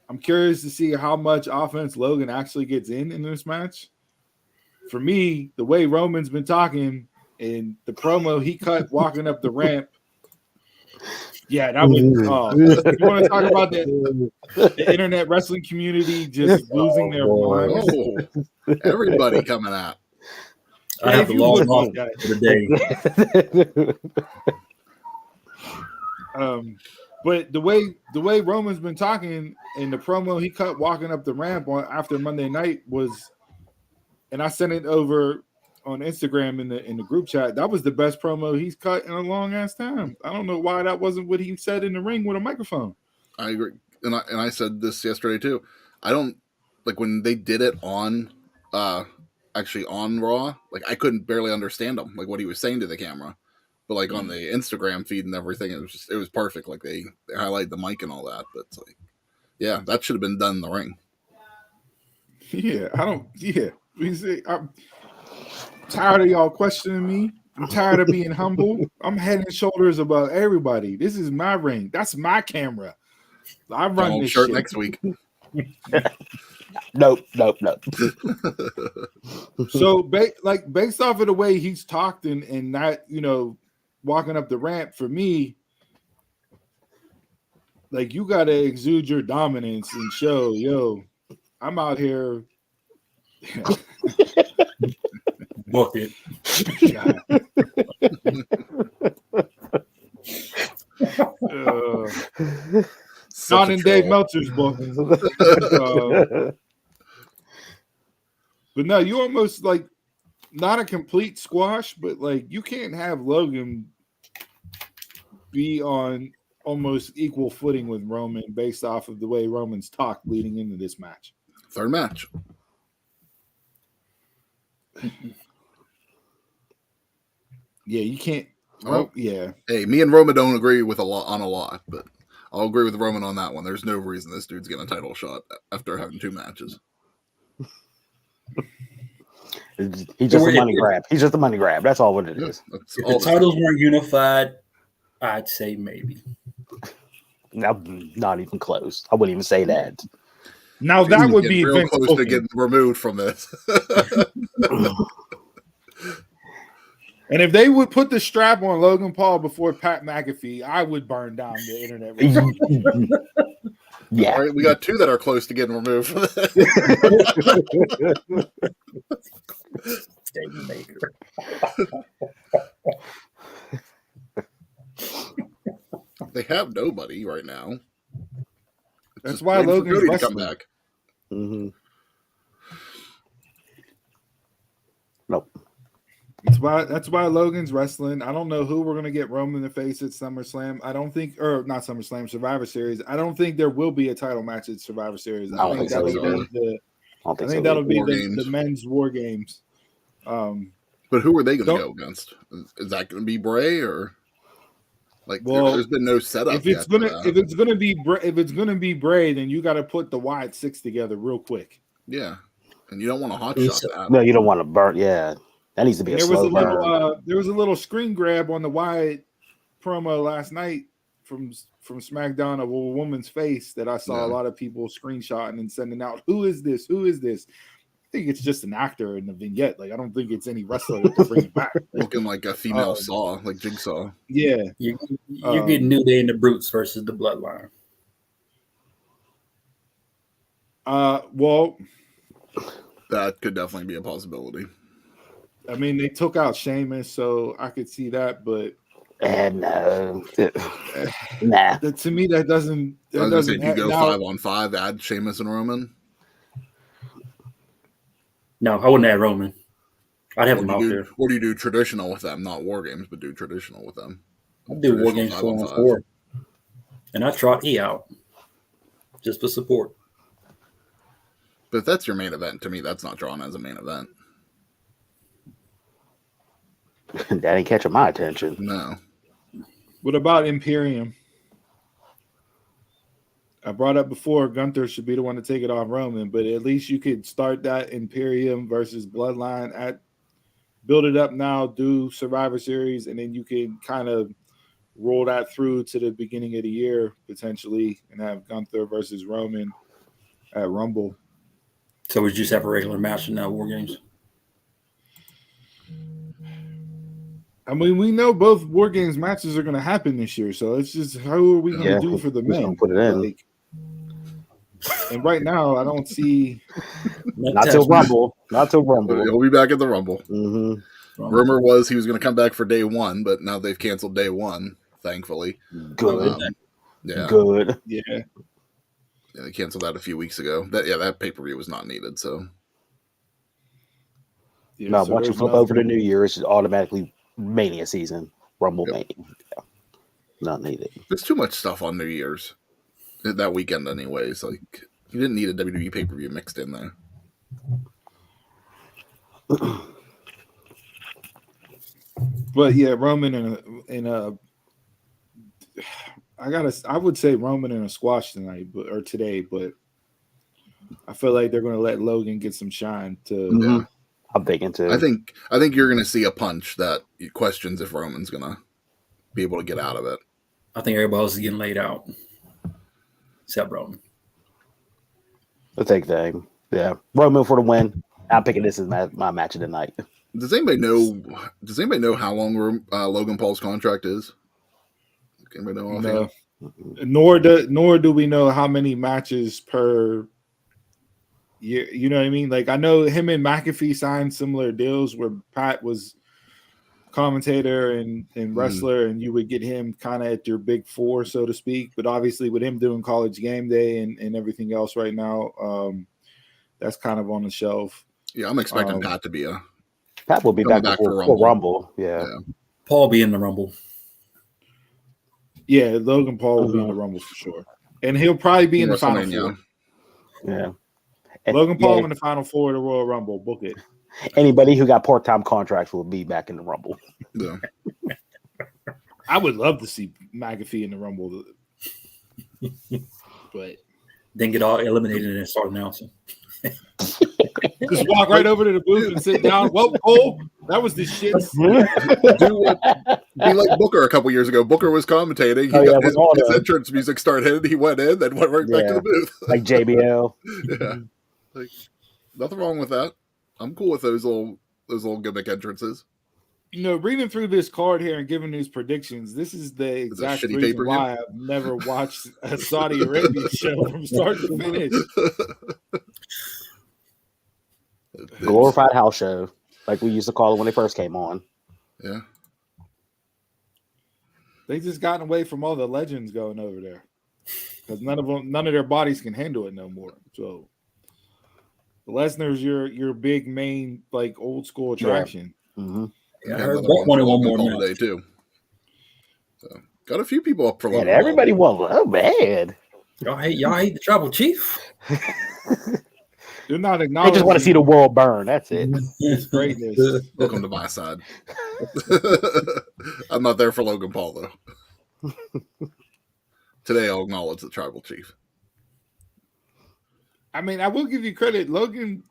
I'm curious to see how much offense Logan actually gets in this match. For me, the way Roman's been talking and the promo he cut walking up the ramp, yeah, that was. You want to talk about the internet wrestling community just losing their minds? Oh, everybody coming out. I have the long off for the day. But the way Roman's been talking and the promo he cut walking up the ramp after Monday night was, and I sent it over on Instagram in the group chat. That was the best promo he's cut in a long ass time. I don't know why that wasn't what he said in the ring with a microphone. I agree, and I said this yesterday too. I don't like when they did it on actually on Raw. Like I couldn't barely understand him, like what he was saying to the camera. But like on the Instagram feed and everything, it was perfect. Like they highlighted the mic and all that. But it's like, yeah, that should have been done in the ring. Yeah, I'm tired of y'all questioning me. I'm tired of being humble. I'm head and shoulders above everybody. This is my ring. That's my camera. I run this shirt shit. next week. Nope. So, based off of the way he's talked and not, walking up the ramp, for me, like you got to exude your dominance and show, I'm out here. Book it. Not in Dave Meltzer's book. But no, you almost like not a complete squash, but like you can't have Logan be on almost equal footing with Roman based off of the way Roman's talked leading into this match. Third match. Yeah, you can't. Oh, yeah. Hey, me and Roman don't agree on a lot, but I'll agree with Roman on that one. There's no reason this dude's getting a title shot after having 2 matches. He's just a money grab. He's just a money grab. That's all what it is. If the titles weren't unified, I'd say maybe. No, not even close. I wouldn't even say that. Now that would be real close to getting removed from this. And if they would put the strap on Logan Paul before Pat McAfee, I would burn down the internet. Yeah. All right, we got 2 that are close to getting removed from this. They have nobody right now. That's why Logan's wrestling. Come back. Mm-hmm. Nope. That's why Logan's wrestling. I don't know who we're gonna get Roman to face at SummerSlam. I don't think, or not SummerSlam, Survivor Series. I don't think there will be a title match at Survivor Series. I think that'll be the men's War Games. But who are they going to go against? Is that going to be Bray or like? Well, there's been no setup. If it's gonna be Bray, then you got to put the Wyatt 6 together real quick. Yeah, and you don't want to hot shot that. No, you don't want to burn. Yeah. That needs to be slow burn. There was a little screen grab on the Wyatt promo last night from SmackDown of a woman's face that I saw a lot of people screenshotting and sending out. Who is this? Who is this? think it's just an actor in the vignette. Like I don't think it's any wrestler that they're bringing back. Looking like a female Saw, like Jigsaw. Yeah, You're getting New Day and the Brutes versus the Bloodline. Well, that could definitely be a possibility. I mean, they took out Sheamus, so I could see that, but no, nah. To me, that doesn't. I was doesn't gonna say, you go 5-on-5, add Sheamus and Roman. No, I wouldn't add Roman. I'd have him out there. Or do you do traditional with them? Not War Games, but do traditional with them. I'd do War Games 4-on-4. And I trot E out just for support. But if that's your main event, to me, that's not drawn as a main event. That ain't catching my attention. No. What about Imperium? I brought up before Gunther should be the one to take it off Roman, but at least you could start that Imperium versus Bloodline build it up now, do Survivor Series, and then you can kind of roll that through to the beginning of the year potentially and have Gunther versus Roman at Rumble. So we just have a regular match in now War Games? I mean, we know both War Games matches are going to happen this year, so it's just how are we going to do for the men? Put it in. And right now, I don't see. Not till Rumble. Not till Rumble. He'll be back at the Rumble. Mm-hmm. Rumor was he was going to come back for day one, but now they've canceled day one, thankfully. Good. Yeah. Good. Yeah. Yeah, they canceled that a few weeks ago. That pay-per-view was not needed, so. Yeah, no, so once you flip over to New Year, it's automatically Mania season. Rumble Mania. Yeah. Not needed. There's too much stuff on New Year's. That weekend anyways. Like, you didn't need a WWE pay-per-view mixed in there. But yeah, Roman I would say Roman in a squash tonight, or today, but I feel like they're going to let Logan get some shine. Mm-hmm. I'm thinking too. I think you're going to see a punch that questions if Roman's going to be able to get out of it. I think everybody else is getting laid out, except Roman. The big thing, yeah. Roman for the win. I'm picking this as my match of the night. Does anybody know how long Logan Paul's contract is? Anybody know? No. Nor do we know how many matches per year. You know what I mean? Like I know him and McAfee signed similar deals where Pat was commentator and wrestler, and you would get him kind of at your big four, so to speak. But obviously, with him doing College Game Day and everything else right now, that's kind of on the shelf. Yeah, I'm expecting Pat to be Pat will be back for Rumble. Yeah. Paul be in the Rumble. Yeah, Logan Paul will be in the Rumble for sure, and he'll probably be in the Final Four. Yeah, Logan Paul in the Final Four of the Royal Rumble. Book it. Anybody who got part-time contracts will be back in the Rumble. Yeah. I would love to see McAfee in the Rumble, but then get all eliminated and start announcing. Just walk right over to the booth and sit down. Well, Cole, that was the shit. Be like Booker a couple years ago. Booker was commentating. His entrance music started. He went in, then went right back to the booth. Like JBL. Yeah, like nothing wrong with that. I'm cool with those little gimmick entrances. You know, reading through this card here and giving these predictions, this is the exact reason why I've never watched a Saudi Arabia show from start to finish. Glorified house show, like we used to call it when they first came on. Yeah. They just gotten away from all the legends going over there because none of their bodies can handle it no more. So Lesnar's your big main like old school attraction. Yeah. Mm-hmm. Yeah, I heard Buck wanted one more today too. So got a few people up for Logan. Everybody won. Oh man, y'all hate the Tribal Chief. They're not acknowledging. They just want to see the world burn. That's it. It's greatness. Welcome to my side. I'm not there for Logan Paul though. Today I'll acknowledge the Tribal Chief. I mean, I will give you credit, Logan.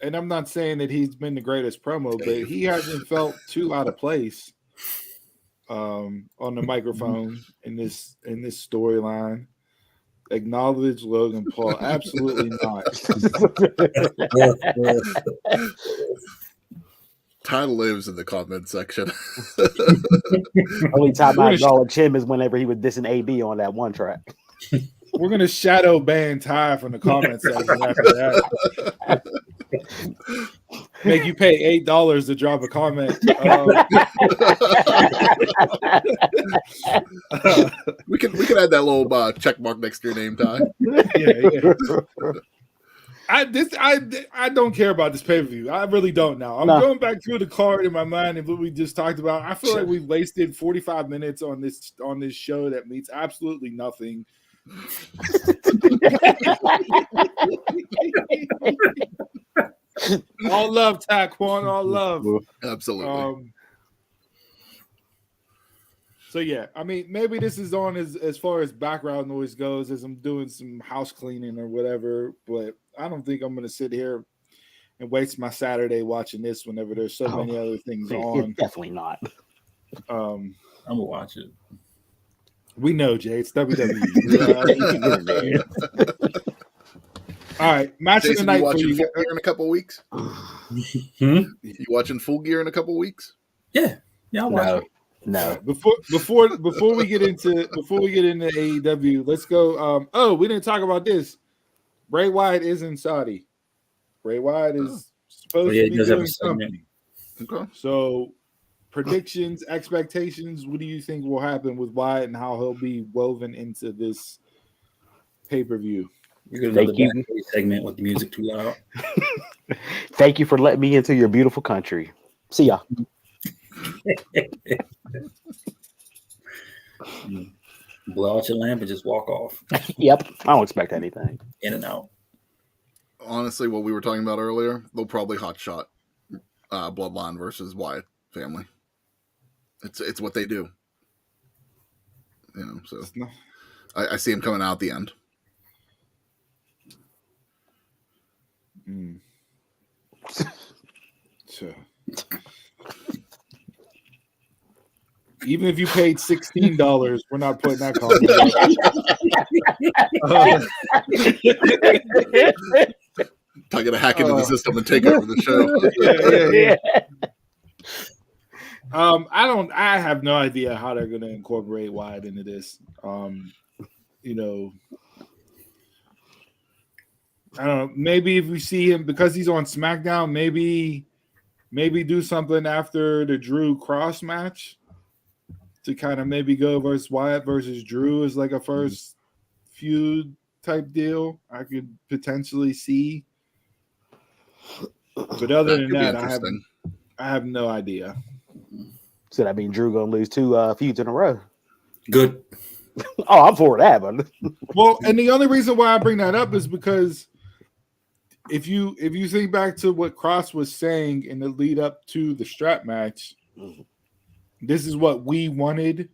And I'm not saying that he's been the greatest promo, but he hasn't felt too out of place on the microphone in this storyline. acknowledge Logan Paul. Absolutely not. Ty lives in the comment section. Only time I acknowledge him is whenever he was dissing AB on that one track. We're gonna shadow ban Ty from the comment section after that. Make you pay $8 to drop a comment. We can add that little check mark next to your name, Ty. Yeah. I don't care about this pay-per-view. I really don't now. I'm going back through the card in my mind and what we just talked about. I feel like we've wasted 45 minutes on this show that means absolutely nothing. All love, Taquan. All love. Absolutely. So yeah, I mean, maybe this is on as far as background noise goes, as I'm doing some house cleaning or whatever. But I don't think I'm going to sit here and waste my Saturday watching this whenever there's so many other things on. Definitely not. I'm gonna watch it. We know, Jay. It's WWE. All right, match Jason, of the night you for watching you. Full Gear in a couple weeks? You watching Full Gear in a couple weeks? Yeah, I'll watch it. No. Before we get into AEW, let's go. We didn't talk about this. Bray Wyatt is in Saudi. Bray Wyatt is supposed to be doing something. Okay. So, predictions, expectations. What do you think will happen with Wyatt and how he'll be woven into this pay-per-view? You're gonna another segment with the music too loud. Thank you for letting me into your beautiful country. See ya. Blow out your lamp and just walk off. Yep. I don't expect anything. In and out. Honestly, what we were talking about earlier, they'll probably hotshot Bloodline versus Wyatt family. It's what they do. You know, so I see him coming out at the end. Sure. Even if you paid $16, we're not putting that comment. I'm gonna hack into the system and take over the show. Yeah. I have no idea how they're gonna incorporate Wyatt into this. You know, I don't know. Maybe if we see him because he's on SmackDown, maybe do something after the Drew Cross match to kind of maybe go versus Wyatt versus Drew as like a first feud type deal. I could potentially see, but other than that, I have no idea. So that means Drew gonna lose 2 feuds in a row. Good. Oh, I'm for that, but well, and the only reason why I bring that up is because if you think back to what Cross was saying in the lead up to the strap match, this is what we wanted.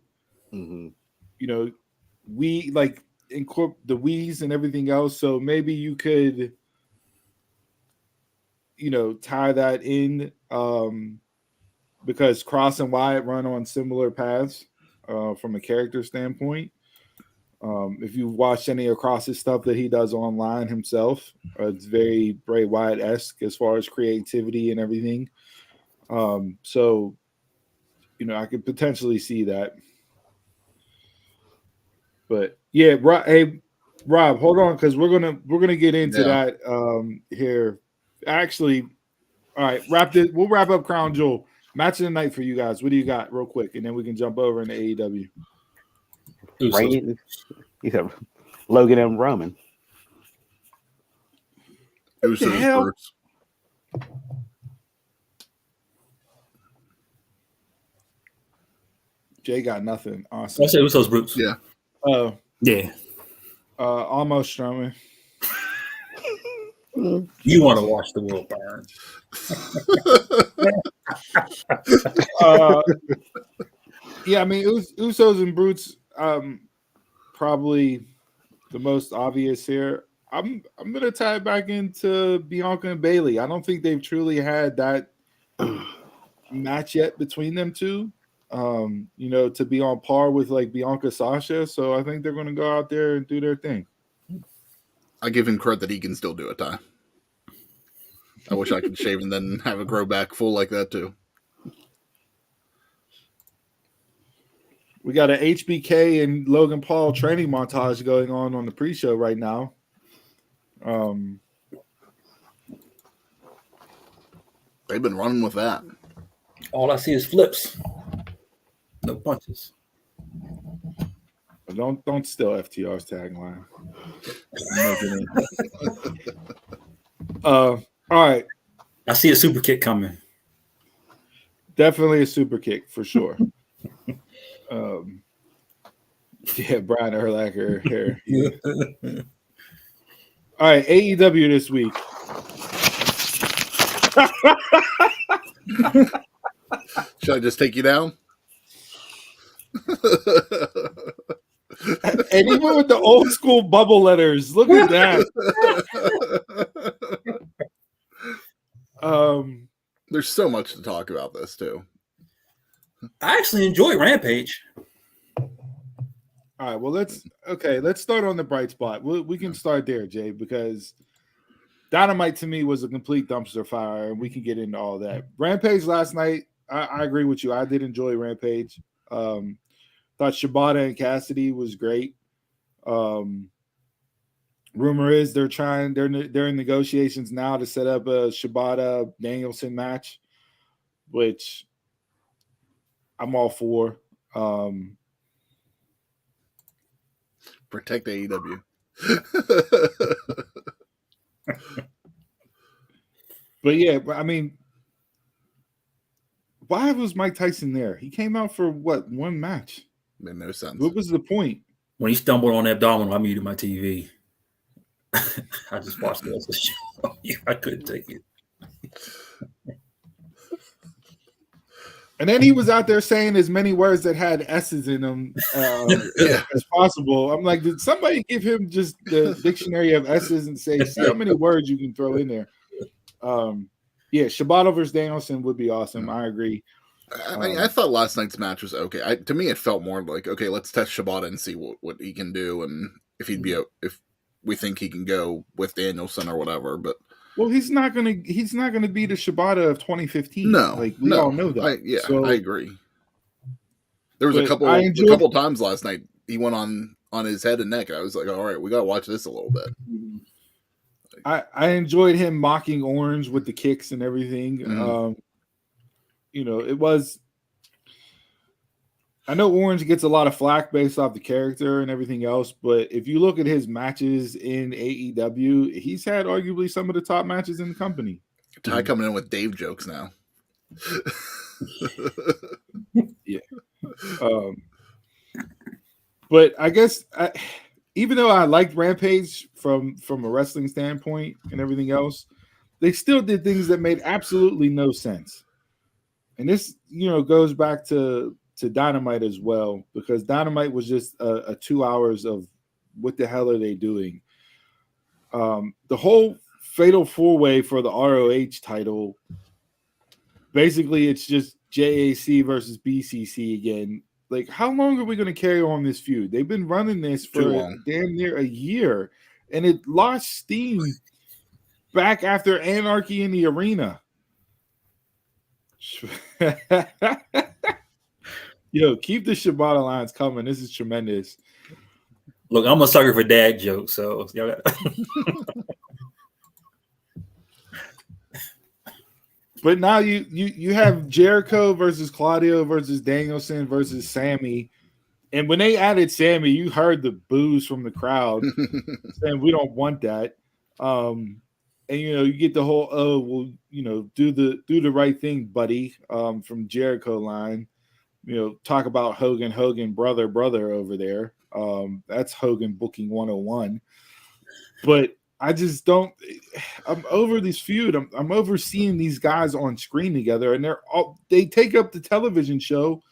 You know, we like incorporate the we's and everything else. So maybe you could, you know, tie that in because Cross and Wyatt run on similar paths from a character standpoint. If you've watched any of Cross's stuff that he does online himself, it's very Bray Wyatt-esque as far as creativity and everything. So, you know, I could potentially see that. But yeah, hey, Rob, hold on, because we're gonna get into that here. Actually, all right, we'll wrap up Crown Jewel. Match of the night for you guys. What do you got, real quick, and then we can jump over into AEW. Reigns, Logan and Roman. Usos first. Jay got nothing. Awesome. I say Usos Brutes. Yeah. Oh. Yeah. Almost Strowman. You want to watch the world burn. Yeah, I mean, Usos and Brutes, probably the most obvious here. I'm gonna tie it back into Bianca and Bayley. I don't think they've truly had that match yet between them two. You know, to be on par with like Bianca Sasha. So I think they're gonna go out there and do their thing. I give him credit that he can still do it, Ty. I wish I could shave and then have it grow back full like that too. We got an HBK and Logan Paul training montage going on the pre-show right now. They've been running with that. All I see is flips, no punches. Don't steal FTR's tagline. All right. I see a super kick coming. Definitely a super kick for sure. Yeah, Brian Urlacher here. All right, AEW this week. Should I just take you down? And even with the old school bubble letters, look at that. There's so much to talk about this too. I actually enjoy Rampage. All right, well, let's start on the bright spot. We can start there, Jay, because Dynamite to me was a complete dumpster fire, and we can get into all that. Rampage last night, I agree with you. I did enjoy Rampage. Thought Shibata and Cassidy was great. Rumor is they're in negotiations now to set up a Shibata Danielson match, which I'm all for. Protect AEW. But yeah, I mean, why was Mike Tyson there? He came out for what, one match? Made no sense. What was the point? When he stumbled on the abdominal, I muted my TV. I just watched the rest of the show. I couldn't take it. And then he was out there saying as many words that had S's in them as possible. I'm like, did somebody give him just the dictionary of S's and say, see how many words you can throw in there? Yeah, Shibata versus Danielson would be awesome. I agree. I thought last night's match was okay. To me, it felt more like, okay, let's test Shibata and see what he can do, and if we think he can go with Danielson or whatever. But well, he's not gonna be the Shibata of 2015. No, we all know that. I agree. There was a couple times last night he went on his head and neck, and I was like, all right, we gotta watch this a little bit. I enjoyed him mocking Orange with the kicks and everything. Mm-hmm. It was. I know Orange gets a lot of flack based off the character and everything else, but if you look at his matches in AEW, he's had arguably some of the top matches in the company. Ty coming in with Dave jokes now. Yeah. But I guess even though I liked Rampage from a wrestling standpoint and everything else, they still did things that made absolutely no sense. And this, goes back to Dynamite as well, because Dynamite was just a 2 hours of what the hell are they doing? The whole fatal four-way for the ROH title, basically it's just JAC versus BCC again. Like, how long are we going to carry on this feud? They've been running this for damn near a year, and it lost steam back after Anarchy in the Arena. Yo, keep the Shibata lines coming. This is tremendous. Look, I'm a sucker for dad jokes, so But now you have Jericho versus Claudio versus Danielson versus Sammy. And when they added Sammy, you heard the boos from the crowd saying we don't want that. And you get the whole do the right thing, buddy, from Jericho line. Talk about Hogan, brother over there. That's Hogan booking 101. But I just don't. I'm over this feud. I'm over seeing these guys on screen together, and they take up the television show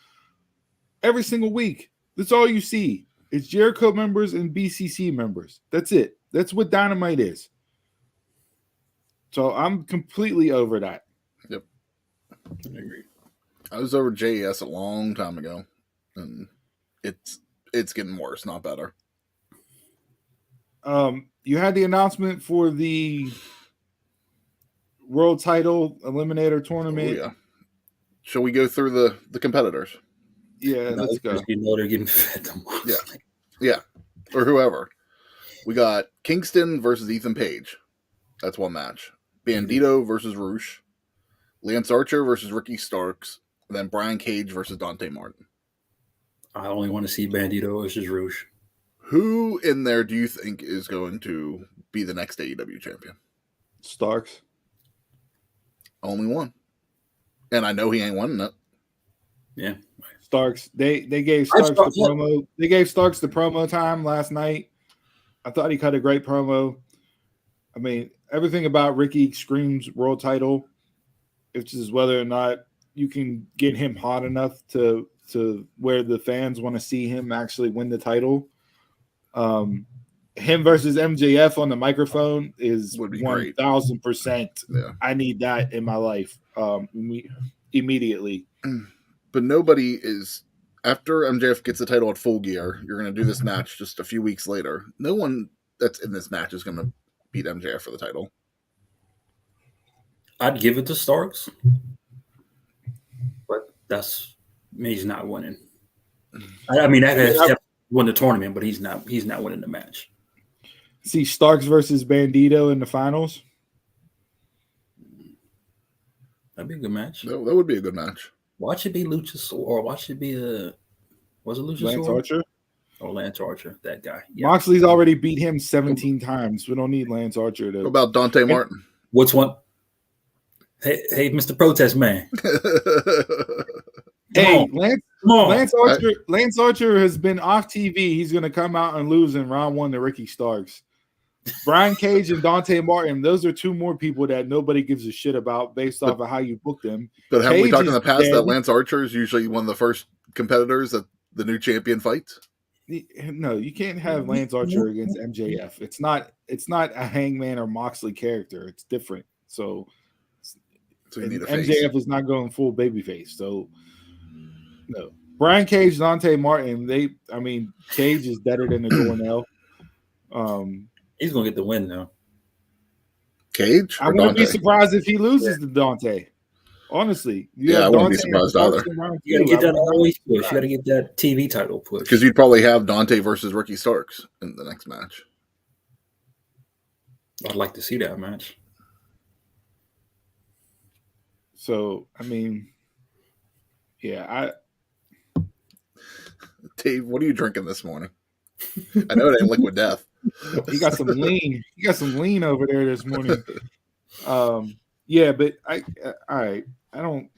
every single week. That's all you see. It's Jericho members and BCC members. That's it. That's what Dynamite is. So I'm completely over that. Yep, I agree. I was over JES a long time ago, and it's getting worse, not better. You had the announcement for the world title eliminator tournament. Oh, yeah. Shall we go through the competitors? Yeah, let's go. You know they're getting fed them. Yeah, or whoever. We got Kingston versus Ethan Page. That's one match. Bandito versus Roosh. Lance Archer versus Ricky Starks. And then Brian Cage versus Dante Martin. I only want to see Bandito versus Roosh. Who in there do you think is going to be the next AEW champion? Starks. Only one. And I know he ain't winning it. Yeah. Starks. They gave Starks the promo. They gave Starks the promo time last night. I thought he cut a great promo. I mean, everything about Ricky screams world title. It's just whether or not you can get him hot enough to where the fans want to see him actually win the title. Him versus MJF on the microphone would be 1,000%. Yeah. I need that in my life immediately. But nobody is, after MJF gets the title at Full Gear, you're going to do this match just a few weeks later. No one that's in this match is going to beat MJF for the title. I'd give it to Starks, but that's he's not winning. I mean, that has won the tournament, but he's not winning the match. See Starks versus Bandito in the finals. That'd be a good match. That would be a good match. Watch it be Luchasaur, or watch it be was it Luchasaur? Lance Archer? Oh, Lance Archer, that guy. Yeah. Moxley's already beat him 17 times. We don't need Lance Archer to. What about Dante Martin? What's one? Hey, Mr. Protest Man. Lance Archer has been off TV. He's going to come out and lose in round 1 to Ricky Starks. Brian Cage and Dante Martin, those are two more people that nobody gives a shit about based off of how you book them. But haven't we talked in the past that Lance Archer is usually one of the first competitors that the new champion fights? No, you can't have Lance Archer against MJF. It's not a Hangman or Moxley character. It's different. So you need a MJF face. is not going full babyface. So no. Brian Cage, Dante Martin, Cage is better than the doornail. He's gonna get the win though. Cage? I wouldn't be surprised if he loses to Dante. Honestly. I wouldn't be surprised either. You gotta get that always push. You gotta get that TV title push. Because you'd probably have Dante versus Ricky Starks in the next match. I'd like to see that match. So, Dave, what are you drinking this morning? I know it ain't Liquid Death. You got some lean. You got some lean over there this morning. Yeah, but all right. I don't.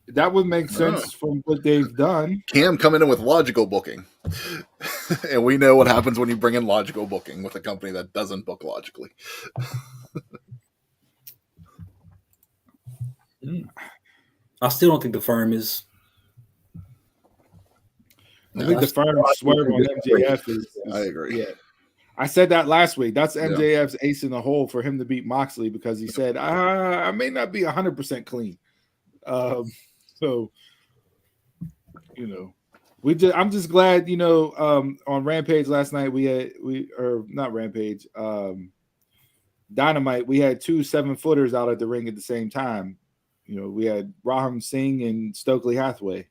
That would make sense from what they've done. Cam coming in with logical booking. And we know what happens when you bring in logical booking with a company that doesn't book logically. I still don't think the firm is. I think the firm swerve on MJF is. I agree. Yeah. I said that last week. That's MJF's ace in the hole for him to beat Moxley because he said, I may not be 100% clean. So, I'm just glad, on Rampage last night, Dynamite, we had 2 7-footers out at the ring at the same time. We had Raham Singh and Stokely Hathaway,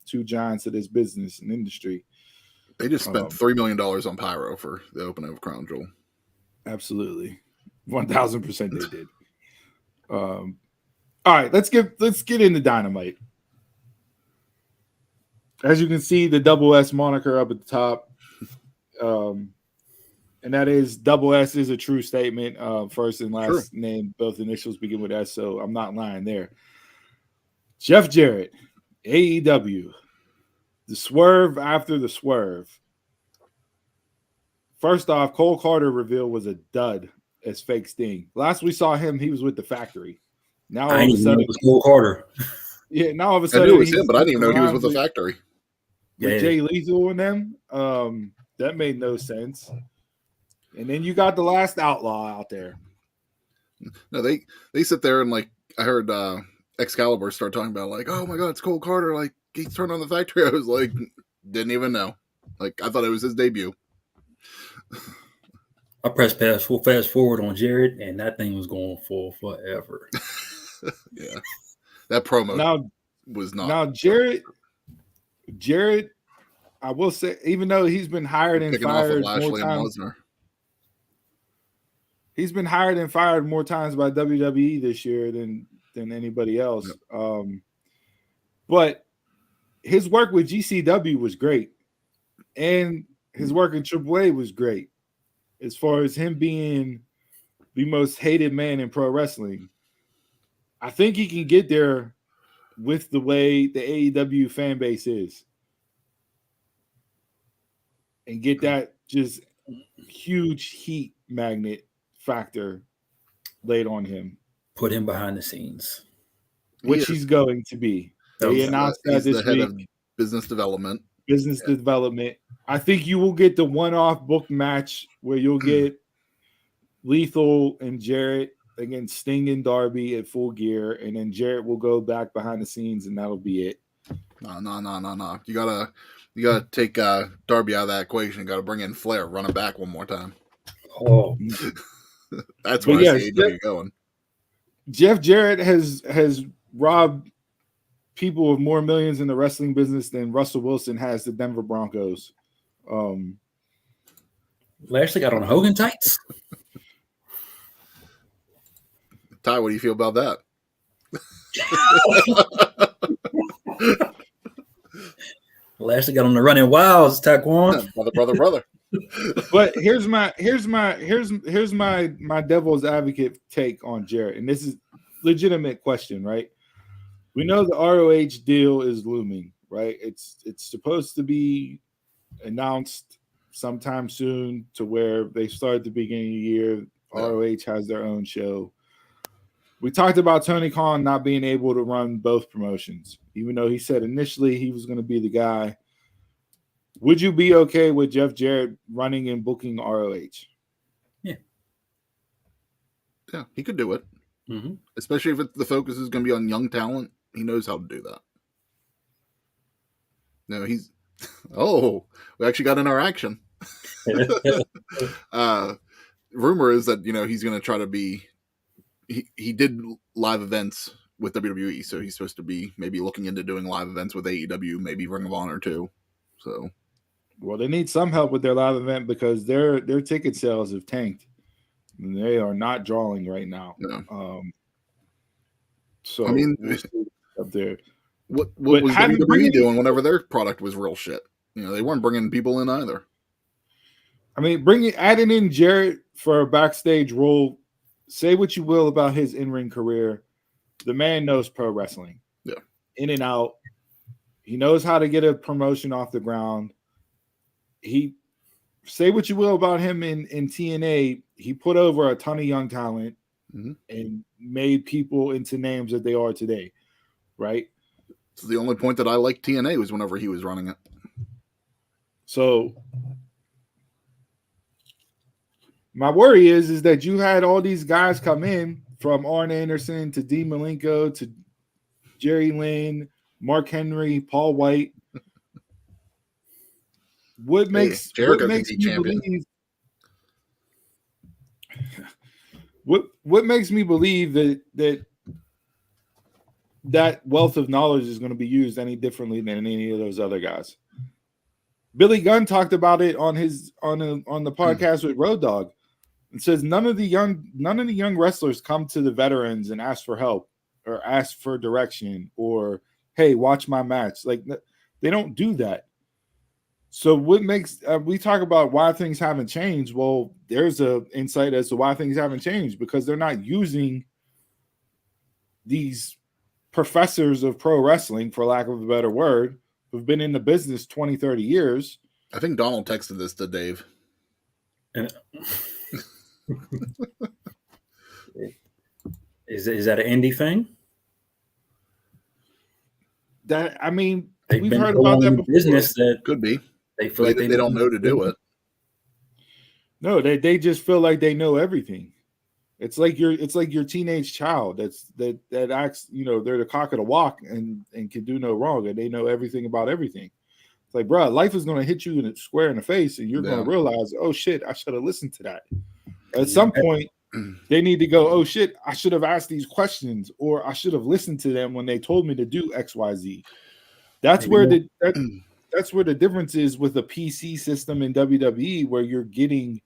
2 giants of this business and industry. They just spent $3 million on pyro for the opening of Crown Jewel. Absolutely. 1,000% they did. All right, let's get into Dynamite. As you can see, the double S moniker up at the top. And that is double S is a true statement. First and last name, both initials begin with S, so I'm not lying there. Jeff Jarrett, AEW. The swerve after the swerve. First off, Cole Carter reveal was a dud as fake Sting. Last we saw him, he was with the Factory. Now all of a sudden, it was Cole Carter. Yeah, now all of a sudden I knew it was him, but I didn't even know he was with the Factory. With Jay Lethal and them, that made no sense. And then you got the last outlaw out there. No, they sit there and I heard Excalibur start talking about oh my God, it's Cole Carter. he's turned on the factory. I was like, didn't even know. Like, I thought it was his debut. I pressed fast forward on Jared, and that thing was going for forever. Yeah, that promo was not. Now, Jared, I will say, even though he's been hired and fired more times, he's been hired and fired more times by WWE this year than anybody else. Yep. But his work with GCW was great, and his work in AAA was great. As far as him being the most hated man in pro wrestling, I think he can get there with the way the AEW fan base is and get that just huge heat magnet factor laid on him. Put him behind the scenes. Which he's going to be. They announced that this head week. Of business development. Development. I think you will get the one-off book match where you'll get Lethal and Jarrett against Sting and Darby at Full Gear, and then Jarrett will go back behind the scenes, and that'll be it. No. You gotta take Darby out of that equation. You gotta bring in Flair, run it back one more time. Oh, that's where I see AEW going. Jeff Jarrett has robbed people of more millions in the wrestling business than Russell Wilson has the Denver Broncos. Lashley got on Hogan tights. Ty, what do you feel about that? Lashley got on the running wilds, Taquan. Brother. But here's my devil's advocate take on Jarrett, and this is legitimate question, right? We know the ROH deal is looming, right? It's supposed to be announced sometime soon to where they start at the beginning of the year. ROH has their own show. We talked about Tony Khan not being able to run both promotions, even though he said initially he was going to be the guy. Would you be okay with Jeff Jarrett running and booking ROH? Yeah, he could do it. Mm-hmm. Especially if the focus is going to be on young talent. He knows how to do that. No, we actually got in our action. Rumor is that, he's going to try to be, he did live events with WWE, so he's supposed to be maybe looking into doing live events with AEW, maybe Ring of Honor too. So, well, they need some help with their live event because their ticket sales have tanked. And they are not drawing right now. No. So I mean, up there. What was WWE doing whenever their product was real shit? They weren't bringing people in either. I mean, adding in Jarrett for a backstage role. Say what you will about his in-ring career. The man knows pro wrestling. Yeah. In and out. He knows how to get a promotion off the ground. Say what you will about him in TNA. He put over a ton of young talent and made people into names that they are today. Right? So the only point that I liked TNA was whenever he was running it. So my worry is that you had all these guys come in from Arn Anderson to Dean Malenko to Jerry Lynn, Mark Henry, Paul White. What makes me believe? What makes me believe that wealth of knowledge is going to be used any differently than any of those other guys? Billy Gunn talked about it on the podcast with Road Dogg. It says none of the young wrestlers come to the veterans and ask for help or ask for direction or, hey, watch my match. Like, they don't do that. So what makes we talk about why things haven't changed? Well, there's an insight as to why things haven't changed because they're not using these professors of pro wrestling, for lack of a better word, who've been in the business 20, 30 years. I think Donald texted this to Dave. Is that an indie thing? That we've been heard about that before. Business that could be. They feel like they don't know to do it. No, they just feel like they know everything. It's like your teenage child that acts, they're the cock of the walk and can do no wrong, and they know everything about everything. It's like, bro, life is going to hit you in square in the face, and you're going to realize, oh shit, I should have listened to that. At some point, they need to go, oh shit, I should have asked these questions, or I should have listened to them when they told me to do XYZ. That's where that's where the difference is with the PC system in WWE, where you're getting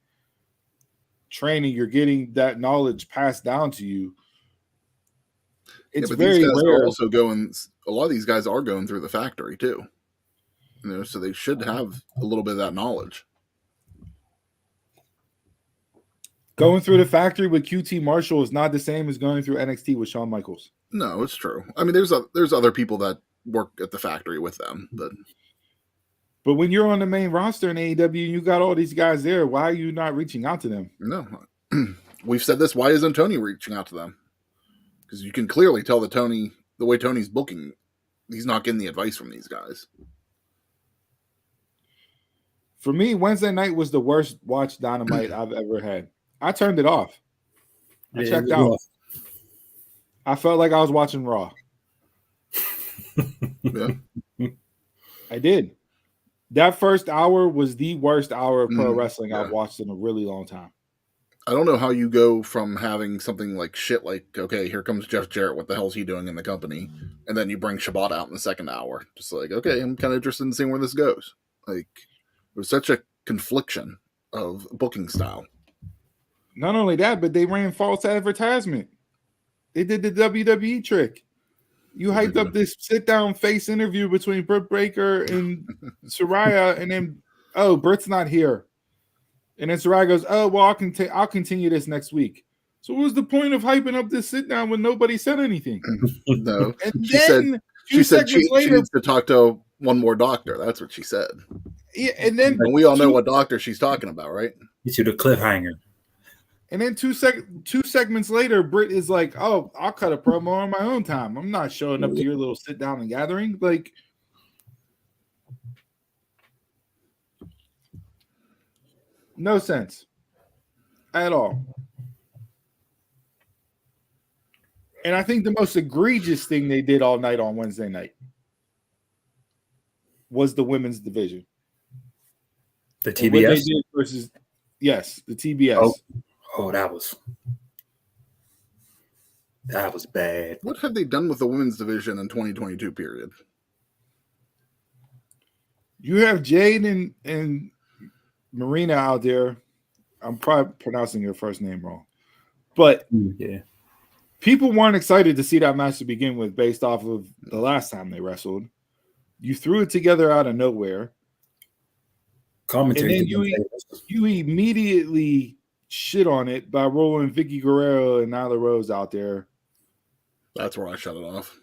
training, you're getting that knowledge passed down to you. It's very rare. Also going, a lot of these guys are going through the factory too, so they should have a little bit of that knowledge. Going through the factory with QT Marshall is not the same as going through NXT with Shawn Michaels. No, it's true. I mean, there's other people that work at the factory with them, but when you're on the main roster in AEW and you got all these guys there, why are you not reaching out to them? No, we've said this. Why isn't Tony reaching out to them? Because you can clearly tell that the way Tony's booking, he's not getting the advice from these guys. For me, Wednesday night was the worst watch Dynamite I've ever had. I turned it off. I checked out. I felt like I was watching Raw. Yeah, I did. That first hour was the worst hour of pro wrestling I've watched in a really long time. I don't know how you go from having something like shit like, okay, here comes Jeff Jarrett, what the hell is he doing in the company? And then you bring Shabbat out in the second hour. Just like, okay, I'm kind of interested in seeing where this goes. Like, it was such a confliction of booking style. Not only that, but they ran false advertisement. They did the WWE trick. You hyped up this sit-down face interview between Britt Baker and Saraya, and then, Britt's not here. And then Saraya goes, well, I'll continue this next week. So what was the point of hyping up this sit-down when nobody said anything? No. And she said she needs to talk to one more doctor. That's what she said. Yeah, and we all know what doctor she's talking about, right? You see the cliffhanger. And then two segments later, Britt is like, "Oh, I'll cut a promo on my own time. I'm not showing up to your little sit down and gathering." Like, no sense at all. And I think the most egregious thing they did all night on Wednesday night was the women's division. The TBS versus, yes, the TBS. Oh, that was bad. What have they done with the women's division in 2022 period? You have Jade and Marina out there. I'm probably pronouncing your first name wrong. But yeah, people weren't excited to see that match to begin with based off of the last time they wrestled. You threw it together out of nowhere. Commentary. And then you immediately shit on it by rolling Vicky Guerrero and Nyla Rose out there. That's where I shut it off.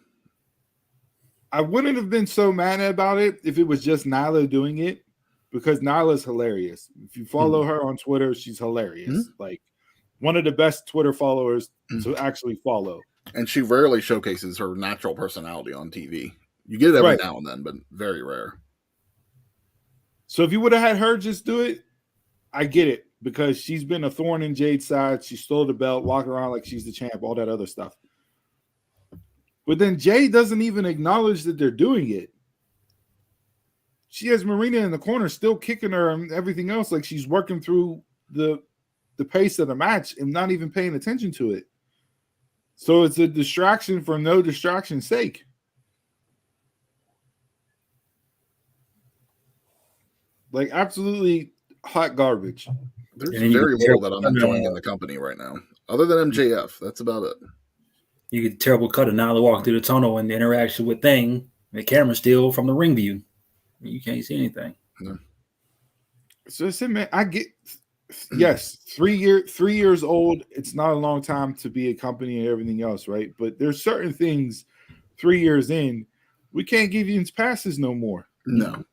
I wouldn't have been so mad about it if it was just Nyla doing it, because Nyla's hilarious. If you follow her on Twitter, she's hilarious. Like, one of the best Twitter followers to actually follow. And she rarely showcases her natural personality on TV. You get it every now and then, but very rare. So if you would have had her just do it, I get it, because she's been a thorn in Jade's side. She stole the belt, walking around like she's the champ, all that other stuff. But then Jade doesn't even acknowledge that they're doing it. She has Marina in the corner still kicking her and everything else, like she's working through the pace of the match and not even paying attention to it. So it's a distraction for no distraction's sake. Like, absolutely hot garbage. There's very little that I'm enjoying in the company right now, other than MJF. That's about it. You get a terrible cut of Nyla walking through the tunnel and the interaction with Thing. The camera's still from the ring view. You can't see anything. No. So listen, man, I get, yes, 3 years old. It's not a long time to be a company and everything else, right? But there's certain things 3 years in, we can't give you passes no more. No.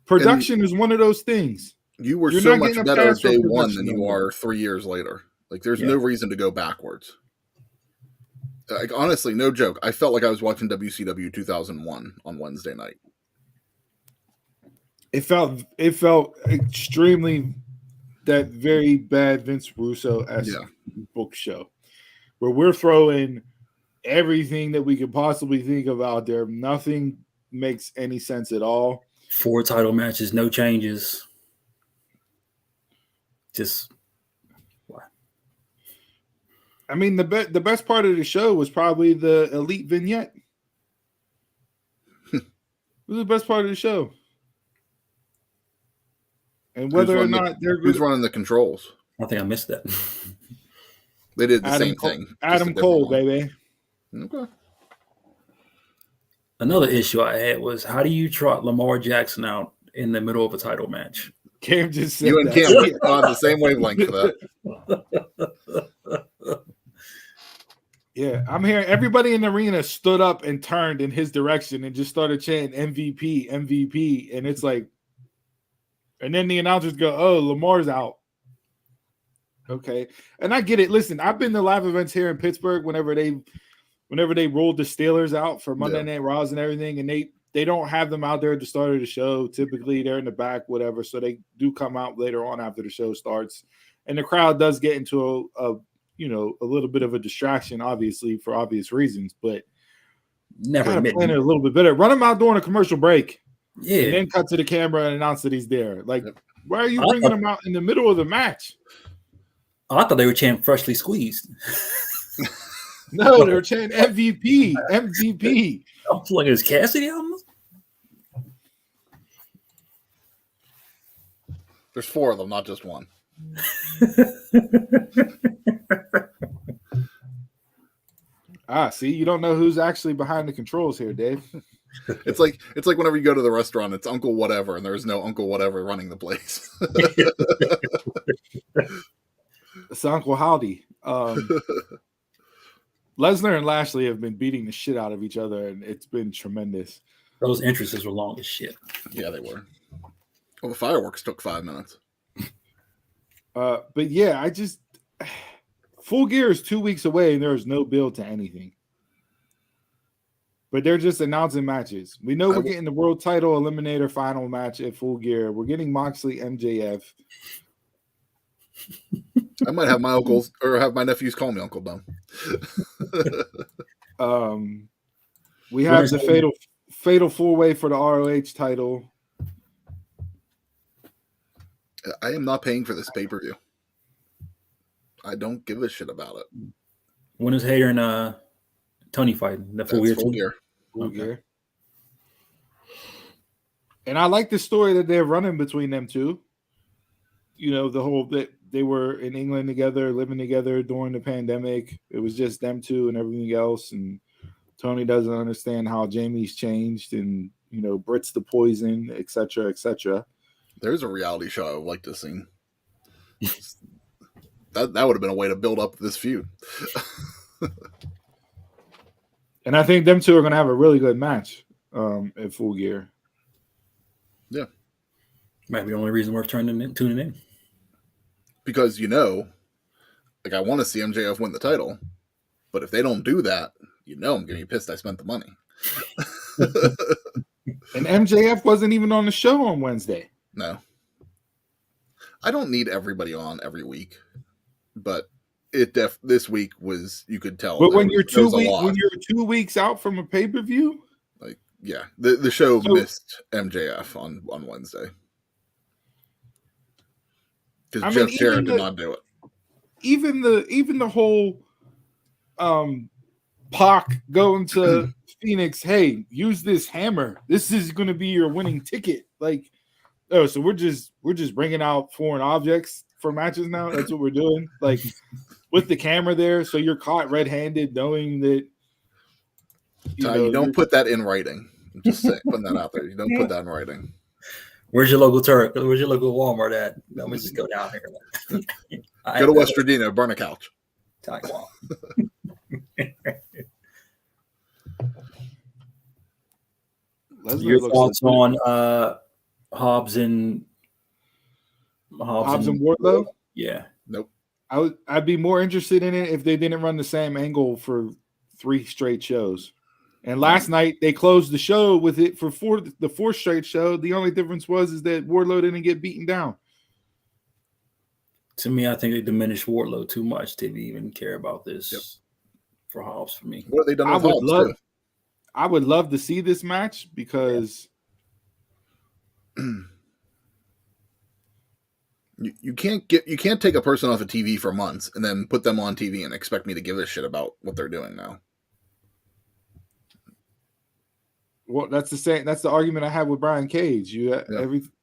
Production is one of those things. You're so much better day one than you are 3 years later. Like, there's no reason to go backwards. Like, honestly, no joke. I felt like I was watching WCW 2001 on Wednesday night. It felt extremely that very bad Vince Russo-esque book show where we're throwing everything that we could possibly think of out there. Nothing makes any sense at all. 4 title matches, no changes. Just I mean, the best part of the show was probably the Elite vignette. It was the best part of the show. And whether or not who's running the controls? I think I missed that. They did the same thing. Adam Cole, baby. Okay. Another issue I had was, how do you trot Lamar Jackson out in the middle of a title match? Cam just said you and that. Cam are on the same wavelength for that. Yeah, I'm hearing everybody in the arena stood up and turned in his direction and just started chanting MVP, MVP. And it's like, and then the announcers go, oh, Lamar's out. Okay. And I get it. Listen, I've been to live events here in Pittsburgh whenever they rolled the Steelers out for Monday Night Raws and everything, and they don't have them out there at the start of the show. Typically, they're in the back, whatever. So they do come out later on after the show starts. And the crowd does get into a little bit of a distraction, obviously, for obvious reasons, but never plan it a little bit better. Run them out during a commercial break. Yeah. And then cut to the camera and announce that he's there. Like, why are you bringing him out in the middle of the match? I thought they were chanting freshly squeezed. No, they were chanting MVP, MVP. I'm like, is Cassidy on this? There's 4 of them, not just one. See, you don't know who's actually behind the controls here, Dave. It's like whenever you go to the restaurant, it's Uncle Whatever, and there's no Uncle Whatever running the place. It's Uncle Howdy. Lesnar and Lashley have been beating the shit out of each other, and it's been tremendous. Those entrances were long as shit. Yeah, they were. Well, the fireworks took 5 minutes. But yeah, Full Gear is 2 weeks away, and there is no build to anything. But they're just announcing matches. We know we're getting the world title eliminator final match at Full Gear. We're getting Moxley MJF. I might have my uncles or have my nephews call me Uncle Dumb. We have the fatal 4-way for the ROH title. I am not paying for this pay-per-view. I don't give a shit about it. When is Hater and Tony fighting? The Full Gear. Full Gear. And I like the story that they're running between them two. You know, the whole that they were in England together, living together during the pandemic. It was just them two and everything else. And Tony doesn't understand how Jamie's changed, and Britt's the poison, etc., etc. There's a reality show I would like to see. That would have been a way to build up this feud. And I think them two are going to have a really good match at Full Gear. Yeah. Might be the only reason worth tuning in. Because, I want to see MJF win the title. But if they don't do that, I'm going to be pissed I spent the money. And MJF wasn't even on the show on Wednesday. No. I don't need everybody on every week. But this week was, you could tell. But when you're 2 weeks out from a pay-per-view? Yeah. The show missed MJF on Wednesday. Because Jeff Jarrett did not do it. Even the whole Pac going to Phoenix, hey, use this hammer. This is going to be your winning ticket. So we're just bringing out foreign objects for matches now. That's what we're doing. With the camera there, so you're caught red-handed, knowing that. You don't put that in writing. I'm just putting that out there. You don't put that in writing. Where's your local Turk? Where's your local Walmart at? Let me just go down here. Go to West Virginia, burn a couch. Taiwan. Your thoughts on Hobbs and Wardlow? Yeah. Nope. I'd be more interested in it if they didn't run the same angle for 3 straight shows. And last night they closed the show with it for the 4th straight show. The only difference is that Wardlow didn't get beaten down. To me, I think they diminished Wardlow too much to even care about this for Hobbs for me. What have they done with Hobbs too? I would love to see this match because you can't take a person off of TV for months and then put them on TV and expect me to give a shit about what they're doing now. Well, that's the argument I have with Brian Cage.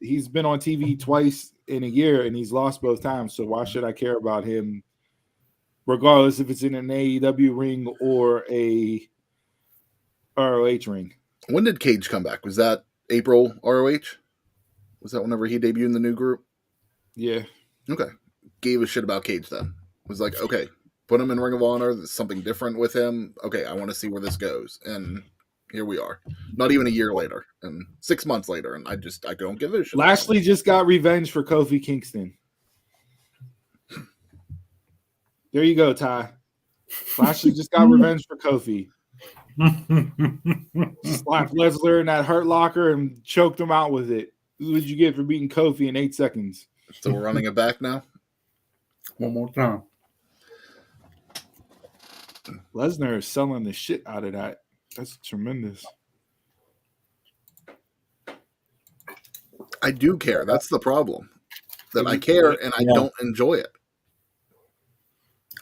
He's been on TV twice in a year and he's lost both times. So why should I care about him, regardless if it's in an AEW ring or a ROH ring? When did Cage come back? Was that April ROH? Was that whenever he debuted in the new group? Yeah. Okay. Gave a shit about Cage then. Was like, okay, put him in Ring of Honor. There's something different with him. Okay, I want to see where this goes. And here we are. Not even a year later. And 6 months later. And I don't give a shit. Lashley just got revenge for Kofi Kingston. There you go, Ty. Lashley just got revenge for Kofi. Slapped Lesnar in that Hurt Locker and choked him out with it. This is what you get for beating Kofi in 8 seconds. So we're running it back now? One more time. Lesnar is selling the shit out of that. That's tremendous. I do care. That's the problem. That I care and I don't enjoy it.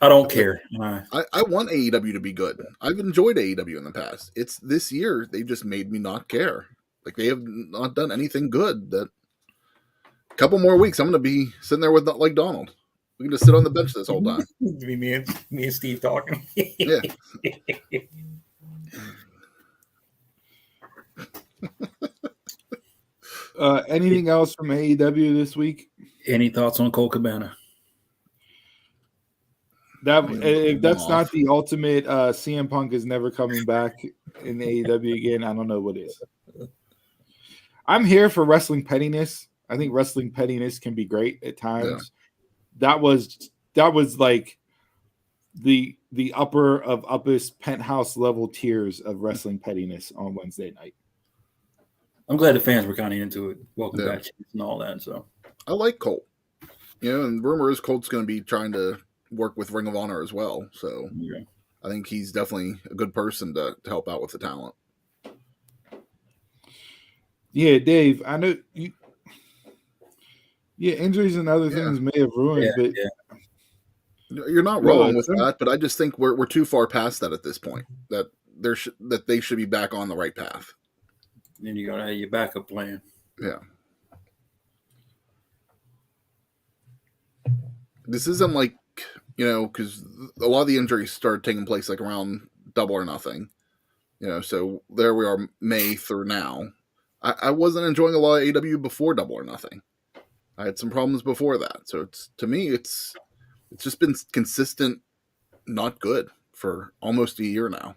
I don't care. I want AEW to be good. I've enjoyed AEW in the past. It's this year they just made me not care. Like they have not done anything good. That a couple more weeks, I'm going to be sitting there with like Donald. We can just sit on the bench this whole time. me and Steve talking. Yeah. Anything else from AEW this week? Any thoughts on Cole Cabana? If that's not the ultimate, CM Punk is never coming back in AEW again. I don't know what is. I'm here for wrestling pettiness. I think wrestling pettiness can be great at times. Yeah. That was like the upper of uppest penthouse level tiers of wrestling pettiness on Wednesday night. I'm glad the fans were kind of into it. Welcome back and all that. So I like Colt. And rumor is Colt's going to be trying to work with Ring of Honor as well. So I think he's definitely a good person to help out with the talent. Yeah, Dave, I know you. Yeah, injuries and other things may have ruined, but you're not wrong with that. But I just think we're too far past that at this point. That they should be back on the right path. Then you gotta have your backup plan. Yeah. This isn't like, because a lot of the injuries started taking place like around Double or Nothing. So there we are, May through now. I wasn't enjoying a lot of AEW before Double or Nothing. I had some problems before that. So to me, it's just been consistent, not good for almost a year now.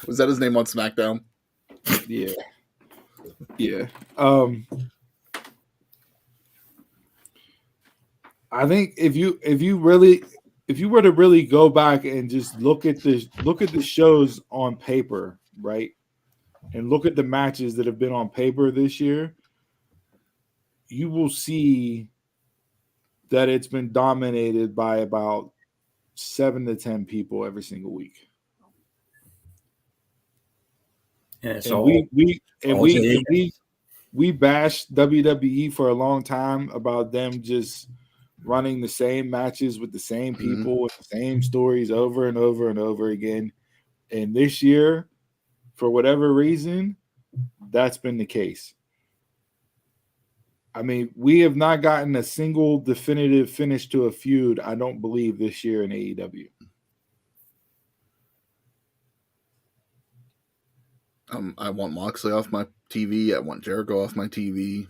Was that his name on SmackDown? Yeah. I think if you were to really go back and just look at the shows on paper, right, and look at the matches that have been on paper this year, you will see that it's been dominated by about 7 to 10 people every single week. Yeah, so we bashed WWE for a long time about them just running the same matches with the same people with the same stories over and over and over again. And this year, for whatever reason, that's been the case. I mean, we have not gotten a single definitive finish to a feud, I don't believe, this year in AEW. I want Moxley off my TV. I want Jericho off my TV.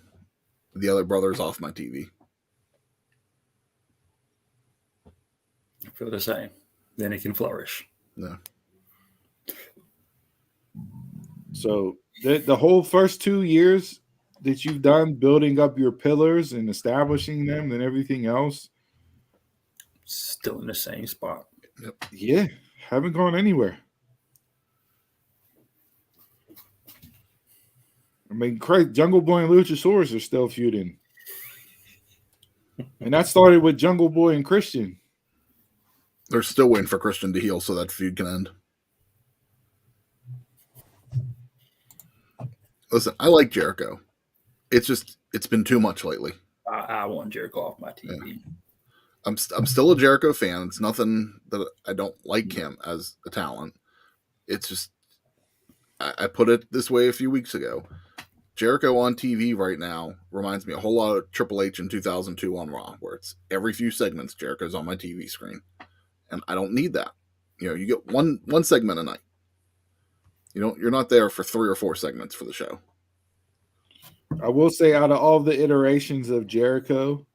The other brothers off my TV. I feel the same. Then it can flourish. Yeah. So the whole first 2 years that you've done building up your pillars and establishing them and everything else, Still in the same spot. Yeah, haven't gone anywhere. I mean, Jungle Boy and Luchasaurus are still feuding. And that started with Jungle Boy and Christian. They're still waiting for Christian to heal so that feud can end. Listen, I like Jericho. It's been too much lately. I want Jericho off my TV. Yeah. I'm still a Jericho fan. It's nothing that I don't like him as a talent. It's just I put it this way a few weeks ago. Jericho on TV right now reminds me a whole lot of Triple H in 2002 on Raw, where it's every few segments Jericho's on my TV screen, and I don't need that. You get one segment a night. You're not there for 3 or 4 segments for the show. I will say, out of all the iterations of Jericho,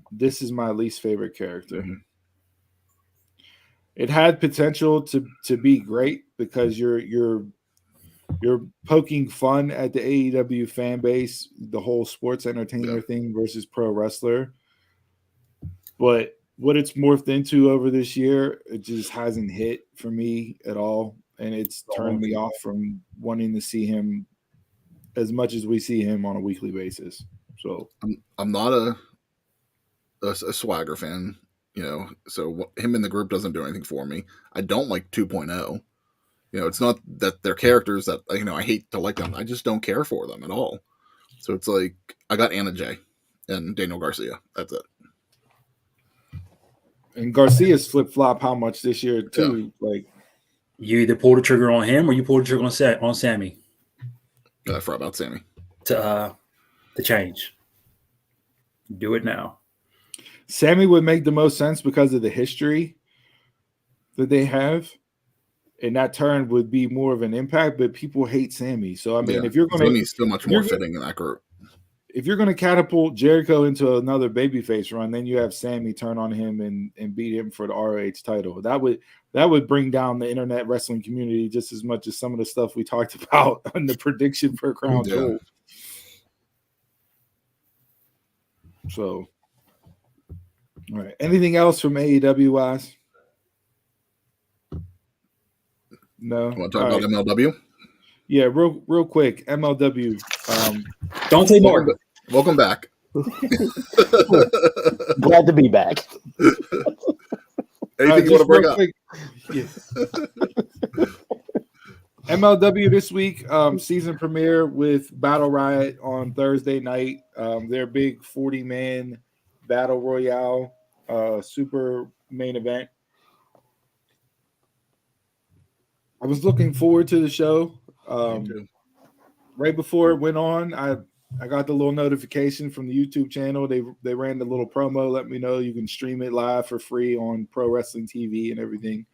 this is my least favorite character. Mm-hmm. It had potential to be great because you're poking fun at the AEW fan base, the whole sports entertainer thing versus pro wrestler. But what it's morphed into over this year, it just hasn't hit for me at all. And it's turned me off from wanting to see him as much as we see him on a weekly basis. So I'm not a Swagger fan, so him in the group doesn't do anything for me. I don't like 2.0. It's not that they're characters that, I hate to like them. I just don't care for them at all. So it's like, I got Anna Jay and Daniel Garcia. That's it. And Garcia's flip-flop how much this year, too. Yeah. Like, you either pull the trigger on him or you pull the trigger on Sammy. I forgot about Sammy. To change. Do it now. Sammy would make the most sense because of the history that they have. And that turn would be more of an impact, but people hate Sammy. So, I mean, if you're going to... Sammy's still much more fitting in that group. If you're going to catapult Jericho into another babyface run, then you have Sammy turn on him and beat him for the ROH title. That would bring down the internet wrestling community just as much as some of the stuff we talked about on the prediction for Crown Jewel. So, all right. Anything else from AEW wise? No. You want to talk about MLW? Yeah, real quick. MLW. Don't say more. Welcome back. Glad to be back. Anything you want to bring up? Yeah. MLW this week, season premiere with Battle Riot on Thursday night. Their big 40-man battle royale, super main event. I was looking forward to the show. Right before it went on, I got the little notification from the YouTube channel. They ran the little promo, let me know you can stream it live for free on Pro Wrestling TV and everything.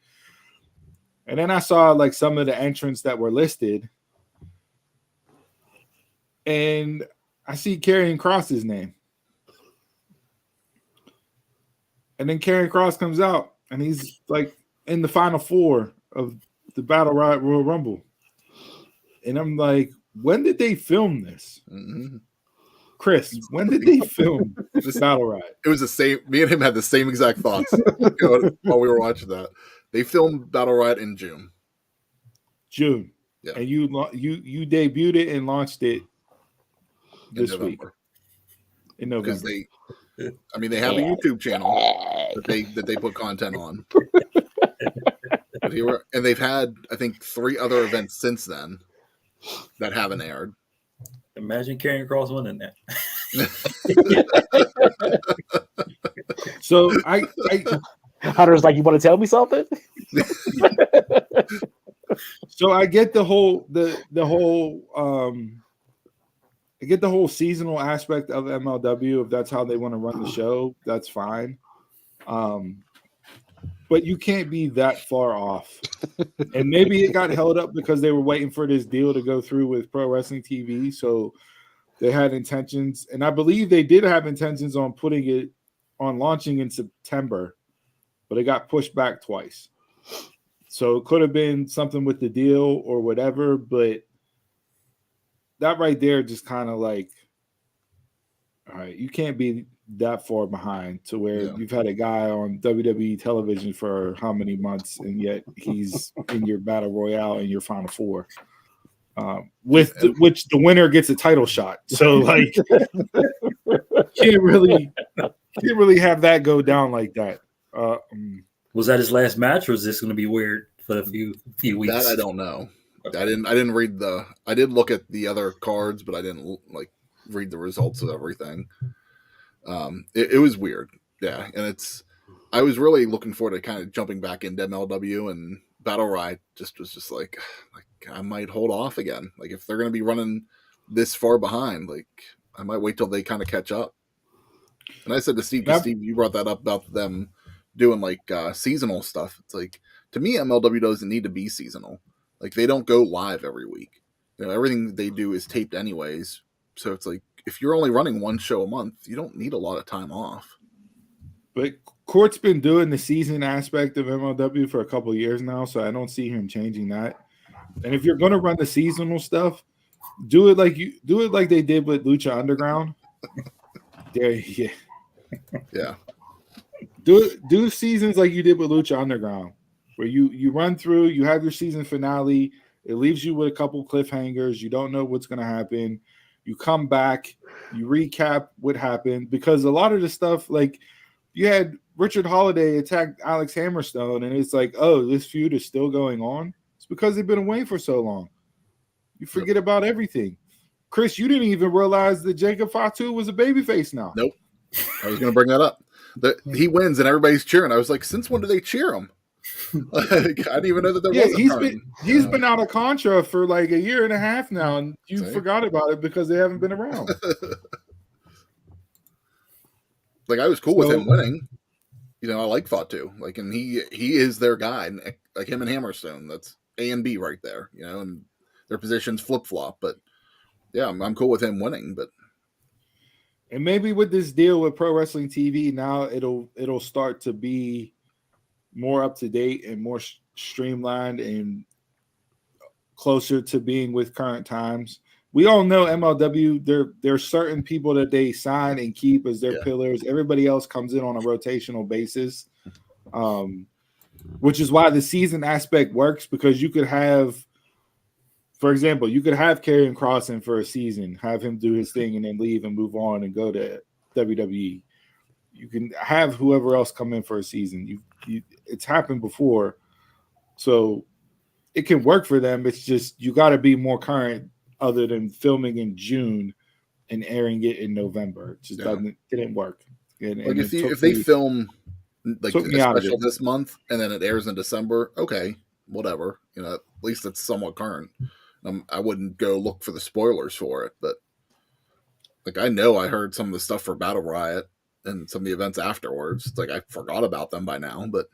And then I saw like some of the entrants that were listed, and I see Karrion Kross's name. And then Karrion Kross comes out, and he's like in the final 4 of the Battle Riot Royal Rumble. And I'm like, when did they film this? Mm-hmm. Chris, when did they film this Battle Riot? It was the same. Me and him had the same exact thoughts while we were watching that. They filmed Battle Riot in June. Yeah. And you debuted it and launched it this week. In November. They have a YouTube channel that they put content on. And they've had, I think, 3 other events since then that haven't aired. Imagine Karrion Kross winning that. So I Hunter's like, you want to tell me something? So I get the whole I get the whole seasonal aspect of MLW. If that's how they want to run the show, that's fine. But you can't be that far off. And maybe it got held up because they were waiting for this deal to go through with Pro Wrestling TV. So they had intentions, and I believe they did have intentions on putting it on launching in September, but it got pushed back twice. So it could have been something with the deal or whatever, but that right there just kind of like, all right, you can't be that far behind to where you've had a guy on WWE television for how many months, and yet he's in your battle royale and your final four, which the winner gets a title shot. So like, can't really have that go down like that. Was that his last match, or is this going to be weird for a few weeks? That I don't know. I didn't read I did look at the other cards, but I didn't like read the results of everything. It was weird. Yeah. And I was really looking forward to kind of jumping back into MLW, and Battle Riot was just like I might hold off again. Like if they're going to be running this far behind, like I might wait till they kind of catch up. And I said to Steve, you brought that up about them doing like seasonal stuff. It's like, to me, MLW doesn't need to be seasonal. Like they don't go live every week. Everything they do is taped anyways. So it's like, if you're only running one show a month, you don't need a lot of time off. But Court's been doing the season aspect of MLW for a couple of years now, so I don't see him changing that. And if you're going to run the seasonal stuff, do it like they did with Lucha Underground. Yeah. Do seasons like you did with Lucha Underground, where you run through, you have your season finale, it leaves you with a couple cliffhangers, you don't know what's going to happen, you come back, you recap what happened, because a lot of the stuff, like you had Richard Holiday attack Alex Hammerstone, and it's like, oh, this feud is still going on. It's because they've been away for so long. You forget about everything. Chris, you didn't even realize that Jacob Fatu was a babyface now. Nope. I was going to bring that up. He wins and everybody's cheering. I was like, since when do they cheer him? Like, I didn't even know that there was he's been out of Contra for like a year and a half now, and you forgot about it because they haven't been around. Like, I was cool with him winning. I like Fatu. Like, and he is their guy. Like him and Hammerstone. That's A and B right there. And their positions flip-flop. But yeah, I'm cool with him winning. But and maybe with this deal with Pro Wrestling TV, now it'll start to be more up to date and more streamlined and closer to being with current times. We all know MLW, there's certain people that they sign and keep as their pillars. Everybody else comes in on a rotational basis, which is why the season aspect works, because you could have, for example, you could have Karrion Kross in for a season, have him do his thing and then leave and move on and go to WWE. You can have whoever else come in for a season. It's happened before. So it can work for them. It's just you got to be more current other than filming in June and airing it in November. It just didn't work. And if they film like a special this month and then it airs in December, okay, whatever. At least it's somewhat current. I wouldn't go look for the spoilers for it, but like I know I heard some of the stuff for Battle Riot and some of the events afterwards. It's like I forgot about them by now, but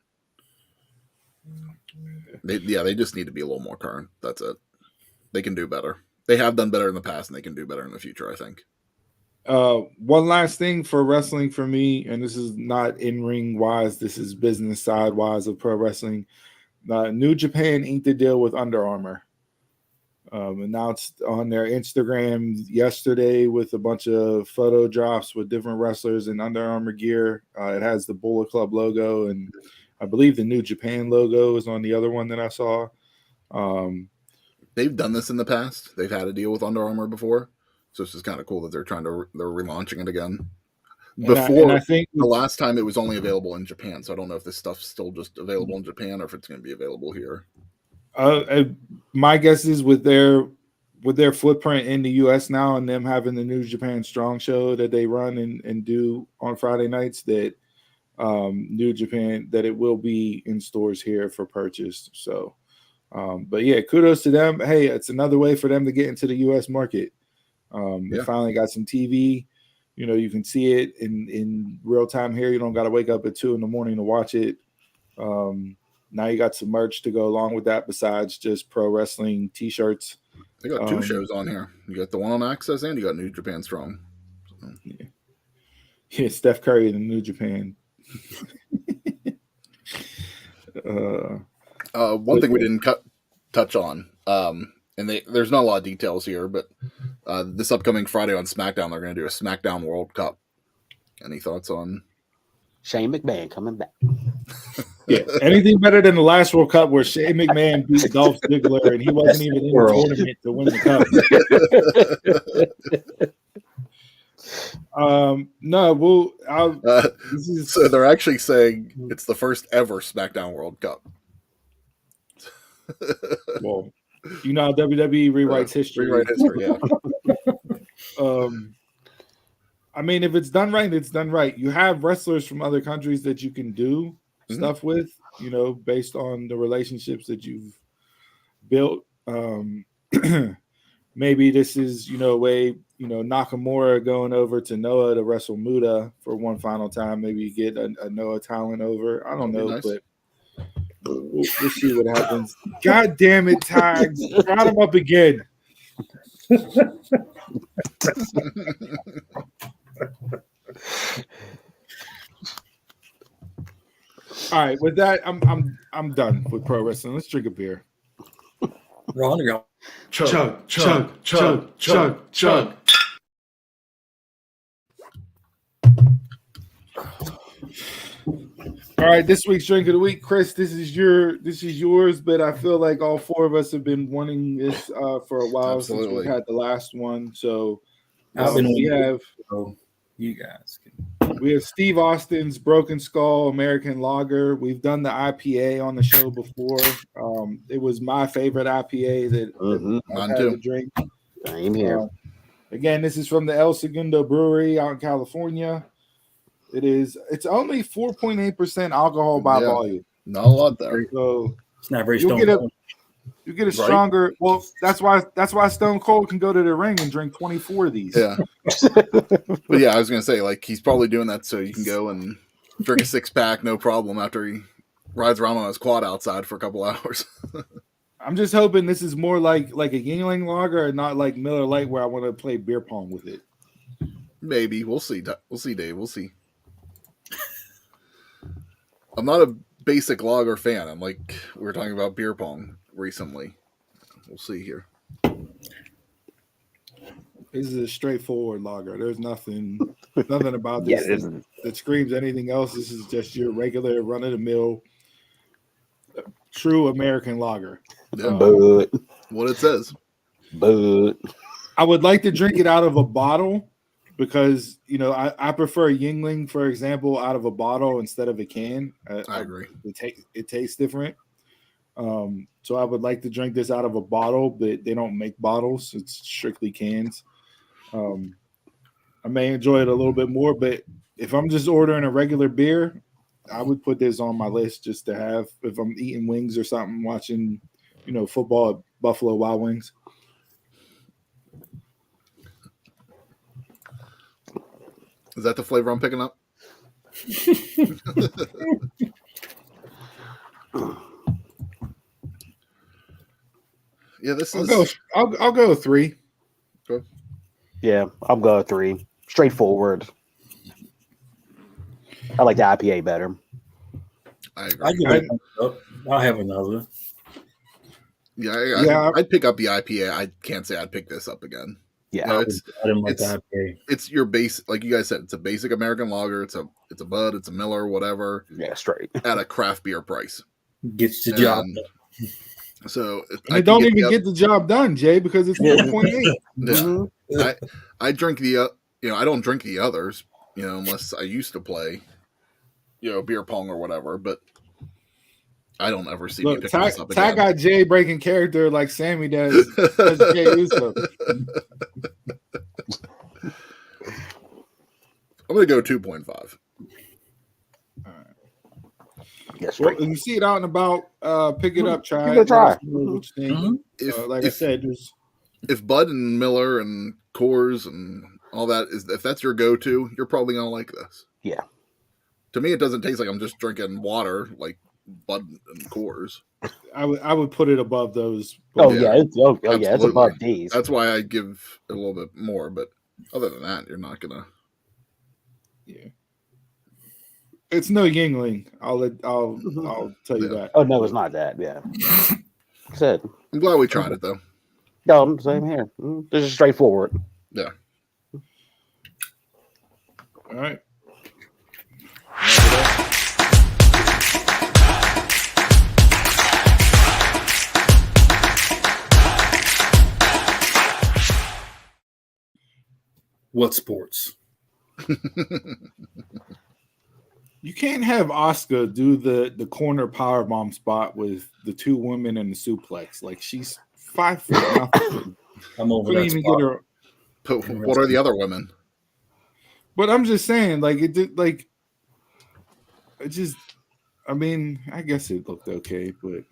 they just need to be a little more current. That's it. They can do better. They have done better in the past, and they can do better in the future, I think. One last thing for wrestling for me, and this is not in-ring wise, this is business side wise of pro wrestling. New Japan inked the deal with Under Armour. Announced on their Instagram yesterday with a bunch of photo drops with different wrestlers in Under Armour gear. It has the Bullet Club logo, and I believe the New Japan logo is on the other one that I saw. They've done this in the past. They've had a deal with Under Armour before, so it's just kind of cool that they're relaunching it again. I think the last time it was only available in Japan, so I don't know if this stuff's still just available in Japan or if it's going to be available here. My guess is with their footprint in the U.S. now and them having the New Japan Strong show that they run and do on Friday nights, that New Japan, that it will be in stores here for purchase. So, but yeah, kudos to them. Hey, it's another way for them to get into the U.S. market. They finally got some TV. You can see it in real time here. You don't got to wake up at 2 a.m. to watch it. Now you got some merch to go along with that besides just pro wrestling T-shirts. They got 2 shows on here. You got the one on Access and you got New Japan Strong. So. Yeah, Steph Curry and New Japan. One thing we didn't touch on, and there's not a lot of details here, but this upcoming Friday on SmackDown, they're going to do a SmackDown World Cup. Any thoughts on? Shane McMahon coming back. Yeah, anything better than the last World Cup where Shane McMahon beat Dolph Ziggler and he wasn't even in the tournament to win the cup. No, so they're actually saying it's the first ever SmackDown World Cup. Well, you know how WWE rewrites history. Rewrite history, yeah. I mean, if it's done right, it's done right. You have wrestlers from other countries that you can do stuff with, you know, based on the relationships that you've built. Maybe this is, you know, a way, you know, Nakamura going over to Noah to wrestle Muta for one final time. Maybe you get a Noah talent over. I don't know, nice. but we'll see what happens. God damn it, Tags. Brought him up again. All right, with that, I'm done with pro wrestling. Let's drink a beer. Ron, you're Chug, chug, chug, chug, chug. All right, this week's drink of the week, Chris. This is yours, but I feel like all four of us have been wanting this for a while since we had the last one. So we have you guys. We have Steve Austin's Broken Skull American Lager. We've done the IPA on the show before. It was my favorite IPA that I had to drink. Same here. Again, this is from the El Segundo Brewery out in California. It's only 4.8% alcohol by volume. Not a lot there. So it's not very strong. You get a stronger. Well, that's why Stone Cold can go to the ring and drink 24 of these. Yeah. But yeah, I was gonna say, like, he's probably doing that so you can go and drink a 6-pack, no problem, after he rides around on his quad outside for a couple hours. I'm just hoping this is more like a Yingling lager and not like Miller Lite, where I want to play beer pong with it. Maybe we'll see. We'll see, Dave. We'll see. I'm not a basic lager fan. I'm like, we were talking about beer pong recently. We'll see here. This is a straightforward lager. There's nothing about this that screams anything else. This is just your regular run-of-the-mill, true American lager. Yeah. But what it says. But I would like to drink it out of a bottle because, you know, I prefer Yingling, for example, out of a bottle instead of a can. I agree. It tastes different. So I would like to drink this out of a bottle, but they don't make bottles. It's strictly cans. I may enjoy it a little bit more, but if I'm just ordering a regular beer, I would put this on my list just to have if I'm eating wings or something, watching, you know, football at Buffalo Wild Wings. Is that the flavor I'm picking up? Yeah, this is. I'll go 3. Okay. yeah, I'll go 3. Straightforward. I like the IPA better. I agree. I'll have another. Yeah, I'd pick up the IPA. I can't say I'd pick this up again. Yeah, No, I didn't like the IPA. It's your base, like you guys said. It's a basic American lager. It's a Bud. It's a Miller, whatever. Yeah, straight At a craft beer price. Gets the job done. So I don't even get the job done, Jay, because it's 4.8. Yeah. I drink the I don't drink the others, unless I used to play, beer pong or whatever. But I don't ever see me picking this up again. Tag got Jay breaking character like Sammy does Jay Uso. I'm gonna go 2.5. Yes, well, if you see it out and about, pick it up, try it. I said, if Bud and Miller and Coors and all that if that's your go-to, you're probably gonna like this. Yeah. To me, it doesn't taste like I'm just drinking water, like Bud and Coors. I would put it above those. Yeah, it's above these. That's why I give it a little bit more. But other than that, you're not gonna. Yeah. It's no Yingling. I'll tell you that. Oh no, it's not that. Yeah. Said. I'm glad we tried it though. No, same here. This is straightforward. Yeah. All right. What sports? You can't have Oscar do the corner powerbomb spot with the two women and the suplex. Like she's 5 foot nothing. I'm over Couldn't that even spot. get her. But what are the other women? But I'm just saying, like it did, like it just. I mean, I guess it looked okay, but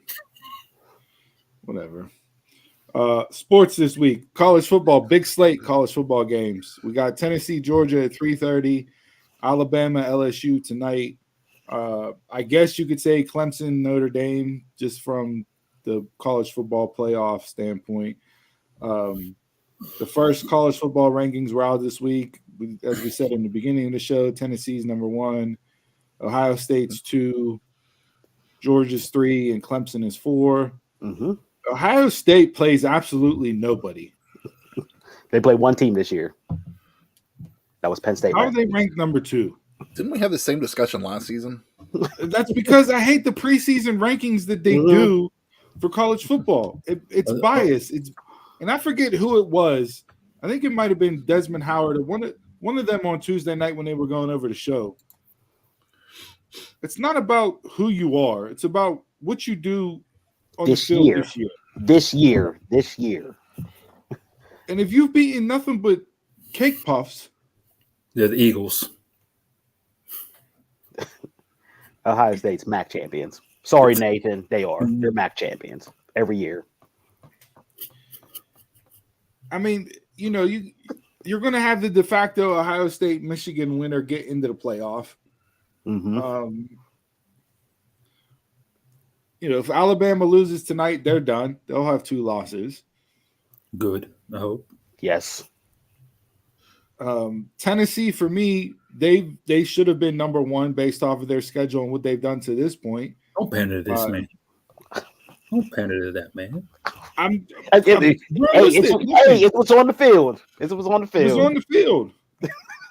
whatever. Sports this week: college football, big slate. College football games. We got Tennessee, Georgia at 3:30. Alabama, LSU tonight. I guess you could say Clemson, Notre Dame, just from the college football playoff standpoint. The first college football rankings were out this week. As we said in the beginning of the show, Tennessee's number 1, Ohio State's 2, Georgia's 3, and Clemson is 4. Mm-hmm. Ohio State plays absolutely nobody. They played one team this year. That was Penn State. How are they ranked number 2? Didn't we have the same discussion last season? That's because I hate the preseason rankings that they do for college football. It's biased. And I forget who it was. I think it might have been Desmond Howard or one of them on Tuesday night when they were going over the show. It's not about who you are. It's about what you do on the field this year. This year. And if you've beaten nothing but cake puffs. They're the Eagles. Ohio State's MAC champions. Sorry, Nathan. They are. They're MAC champions every year. I mean, you're going to have the de facto Ohio State Michigan winner get into the playoff. Mm-hmm. If Alabama loses tonight, they're done. They'll have 2 losses. Good, I hope. Yes. Tennessee, for me, they should have been number 1 based off of their schedule and what they've done to this point. Don't pander to this man. Don't pander to that man. It's what's on the field. It's what's on the field. It's on the field.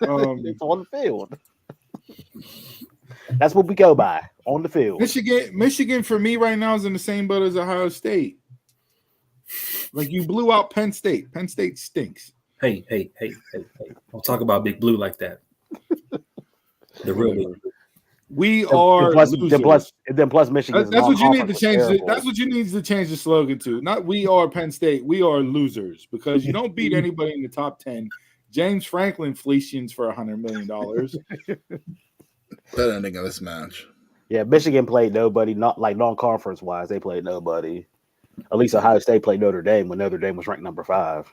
It's on the field. That's what we go by, on the field. Michigan for me right now is in the same boat as Ohio State. Like you blew out Penn State. Penn State stinks. Hey. Don't talk about Big Blue like that. The real We are plus That's Michigan. what you need to change. That's what you need to change the slogan to. Not we are Penn State. We are losers because you don't beat anybody in the top 10. James Franklin fleecings for $100 million. That ending of this match. Yeah, Michigan played nobody. Not like non-conference wise, they played nobody. At least Ohio State played Notre Dame when Notre Dame was ranked number 5.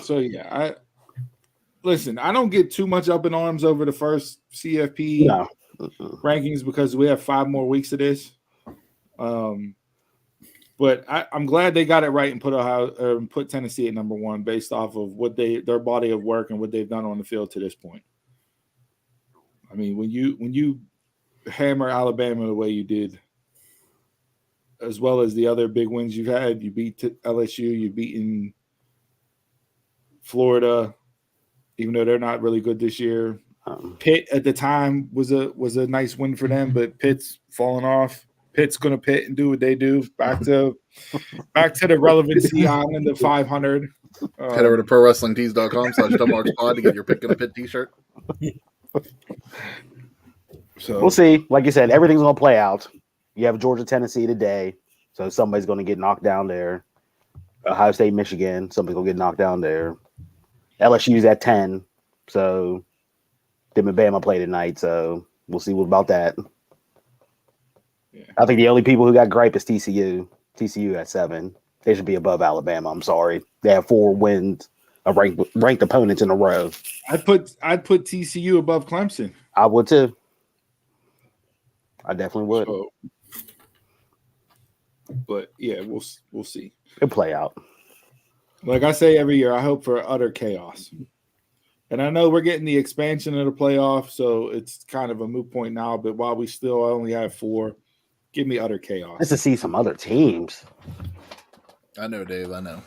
So yeah, I don't get too much up in arms over the first CFP rankings because we have 5 more weeks of this. But I'm glad they got it right and put Tennessee at number 1 based off of what their body of work and what they've done on the field to this point. I mean, when you hammer Alabama the way you did, as well as the other big wins you've had, you beat LSU, you've beaten Florida, even though they're not really good this year. Pitt at the time was a nice win for them, but Pitt's fallen off. Pitt's going to pit and do what they do. Back to the relevancy island of 500. Head over to prowrestlingtees.com/dumbmarkspod to get your pick in a Pitt t-shirt. So we'll see. Like you said, everything's going to play out. You have Georgia, Tennessee today, so somebody's going to get knocked down there. Ohio State, Michigan, somebody's going to get knocked down there. LSU's at 10, so them and Bama play tonight, so we'll see what about that. Yeah. I think the only people who got gripe is TCU. TCU at 7. They should be above Alabama. I'm sorry. They have 4 wins of ranked opponents in a row. I'd put TCU above Clemson. I would too. I definitely would. So, but yeah, we'll see. It'll play out. Like I say every year, I hope for utter chaos. And I know we're getting the expansion of the playoff, so it's kind of a moot point now. But while we still only have 4, give me utter chaos. Just to see some other teams. I know, Dave. I know.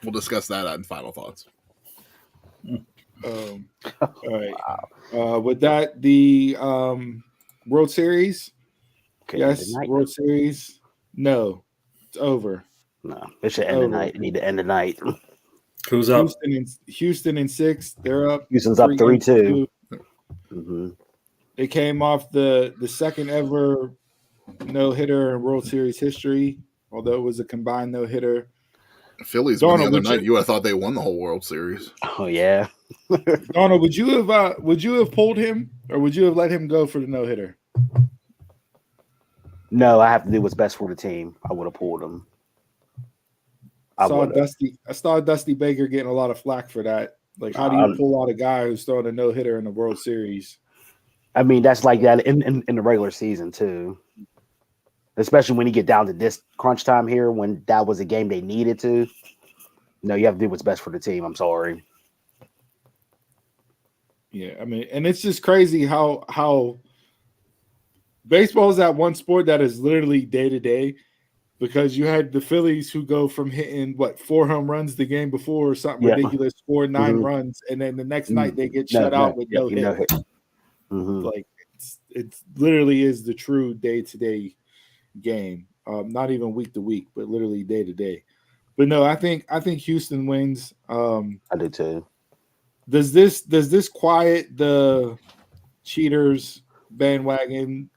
We'll discuss that in final thoughts. All right. Wow. With that, the World Series. Okay, yes, World Series. No, it's over. No, it should end the night. It need to end the night. Who's up? Houston in 6. They're up. Houston's up 3-2. 3-2. Mm-hmm. They came off the second ever no-hitter in World Series history, although it was a combined no-hitter. Phillies won the other night. You would have thought they won the whole World Series. Oh yeah. Donald, would you have pulled him, or would you have let him go for the no-hitter? No, I have to do what's best for the team. I would have pulled him. I saw Dusty Baker getting a lot of flack for that. Like, how do you pull out a guy who's throwing a no-hitter in the World Series? I mean, that's like that in the regular season too. Especially when you get down to this crunch time here, when that was a game they needed to. No, you have to do what's best for the team. I'm sorry. Yeah, I mean, and it's just crazy how baseball is that one sport that is literally day to day. Because you had the Phillies who go from hitting 4 home runs the game before or something ridiculous, 4 9 runs, and then the next night they get shut out with no hit. Like it literally is the true day to day game, not even week to week, but literally day to day. But no, I think Houston wins. I do too. Does this quiet the cheaters bandwagon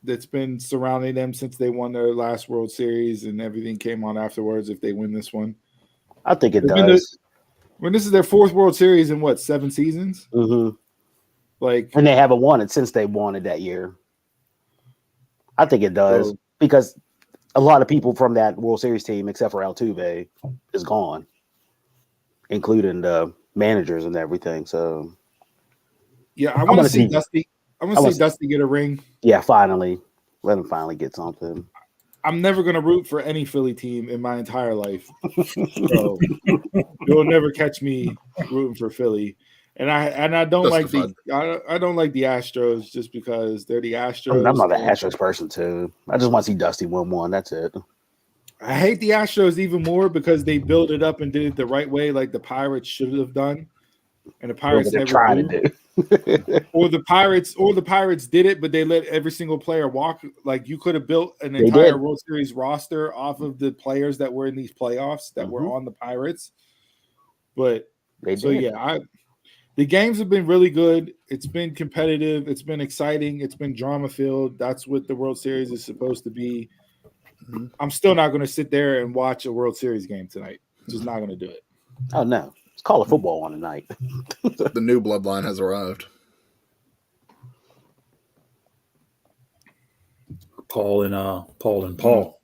that's been surrounding them since they won their last World Series and everything came on afterwards if they win this one? I think it does. When this is their 4th World Series in 7 seasons? Mm-hmm. And they haven't won it since they won it that year. I think it does because a lot of people from that World Series team, except for Altuve, is gone, including the managers and everything. So, yeah, I want to see Dusty. I want to see Dusty get a ring. Yeah, finally. Let him finally get something. I'm never going to root for any Philly team in my entire life. So you'll never catch me rooting for Philly. And I don't like the Astros just because they're the Astros. I'm not an Astros person too. I just want to see Dusty win one. That's it. I hate the Astros even more because they built it up and did it the right way, like the Pirates should have done. And the Pirates never trying to do. or the Pirates did it, but they let every single player walk. Like you could have built an entire World Series roster off of the players that were in these playoffs that were on the Pirates. But the games have been really good. It's been competitive. It's been exciting. It's been drama filled. That's what the World Series is supposed to be. I'm still not going to sit there and watch a World Series game tonight. Just not going to do it. Oh no. Let's call it football on tonight. The new bloodline has arrived. Paul and Paul.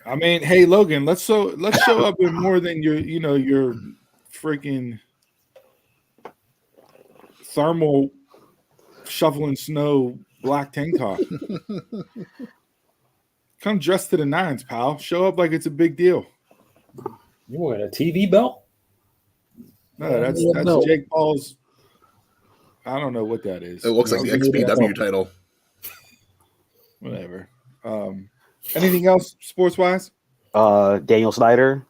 I mean, hey Logan, let's show up in more than your freaking thermal shoveling snow black tank top. Come dressed to the nines, pal. Show up like it's a big deal. You wearing a TV belt? No, that's Jake Paul's. I don't know what that is. It looks like the XPW title. Whatever. Anything else sports wise? Daniel Snyder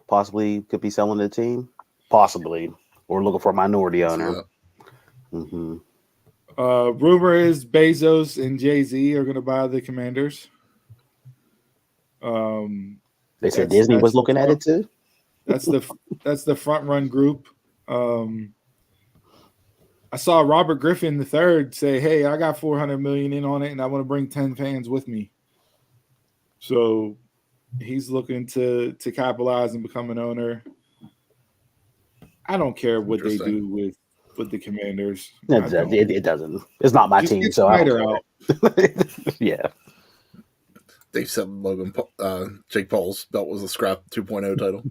possibly could be selling the team. Possibly. Or looking for a minority owner. Mm-hmm. Rumor is Bezos and Jay-Z are going to buy the Commanders. They said Disney was looking at it too. That's the front run group. I saw Robert Griffin III say, "Hey, I got $400 million in on it, and I want to bring 10 fans with me." So he's looking to capitalize and become an owner. I don't care what they do with the Commanders. It doesn't. It's not my team, so I don't care. Yeah. They said Jake Paul's belt was a scrap 2.0 title.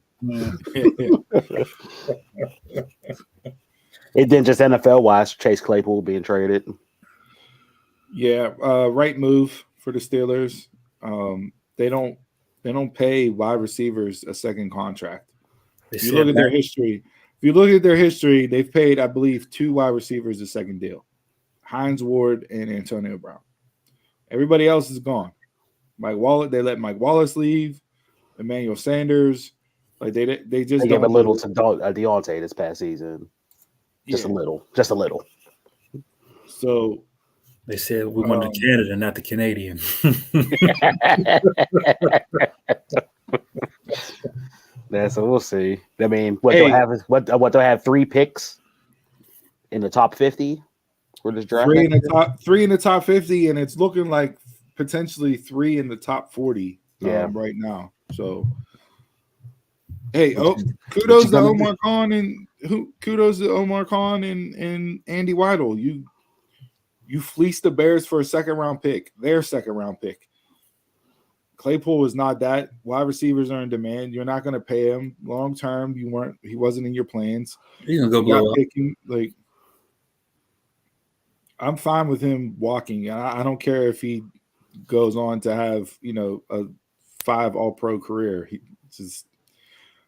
It didn't just NFL wise. Chase Claypool being traded. Yeah, right move for the Steelers. They don't pay wide receivers a second contract. If you look at their history, they've paid, I believe, 2 wide receivers a second deal: Hines Ward and Antonio Brown. Everybody else is gone. They let Mike Wallace leave. Emmanuel Sanders, they just gave a little to Deontay this past season. Just a little. So They said we wanted the Canada, not the Canadian. Yeah, so we'll see. I mean, what they'll have is what they'll have 3 picks in the top 50 for this draft. 3 in the top 50, and it's looking like potentially 3 in the top 40 right now. So hey, kudos to Omar Khan and Andy Weidel. You fleeced the Bears for a their second round pick. Claypool is not that. Wide receivers are in demand. You're not going to pay him long term. He wasn't in your plans. He's gonna go blow up. Like, I'm fine with him walking. I don't care if he goes on to have a 5 All-Pro career.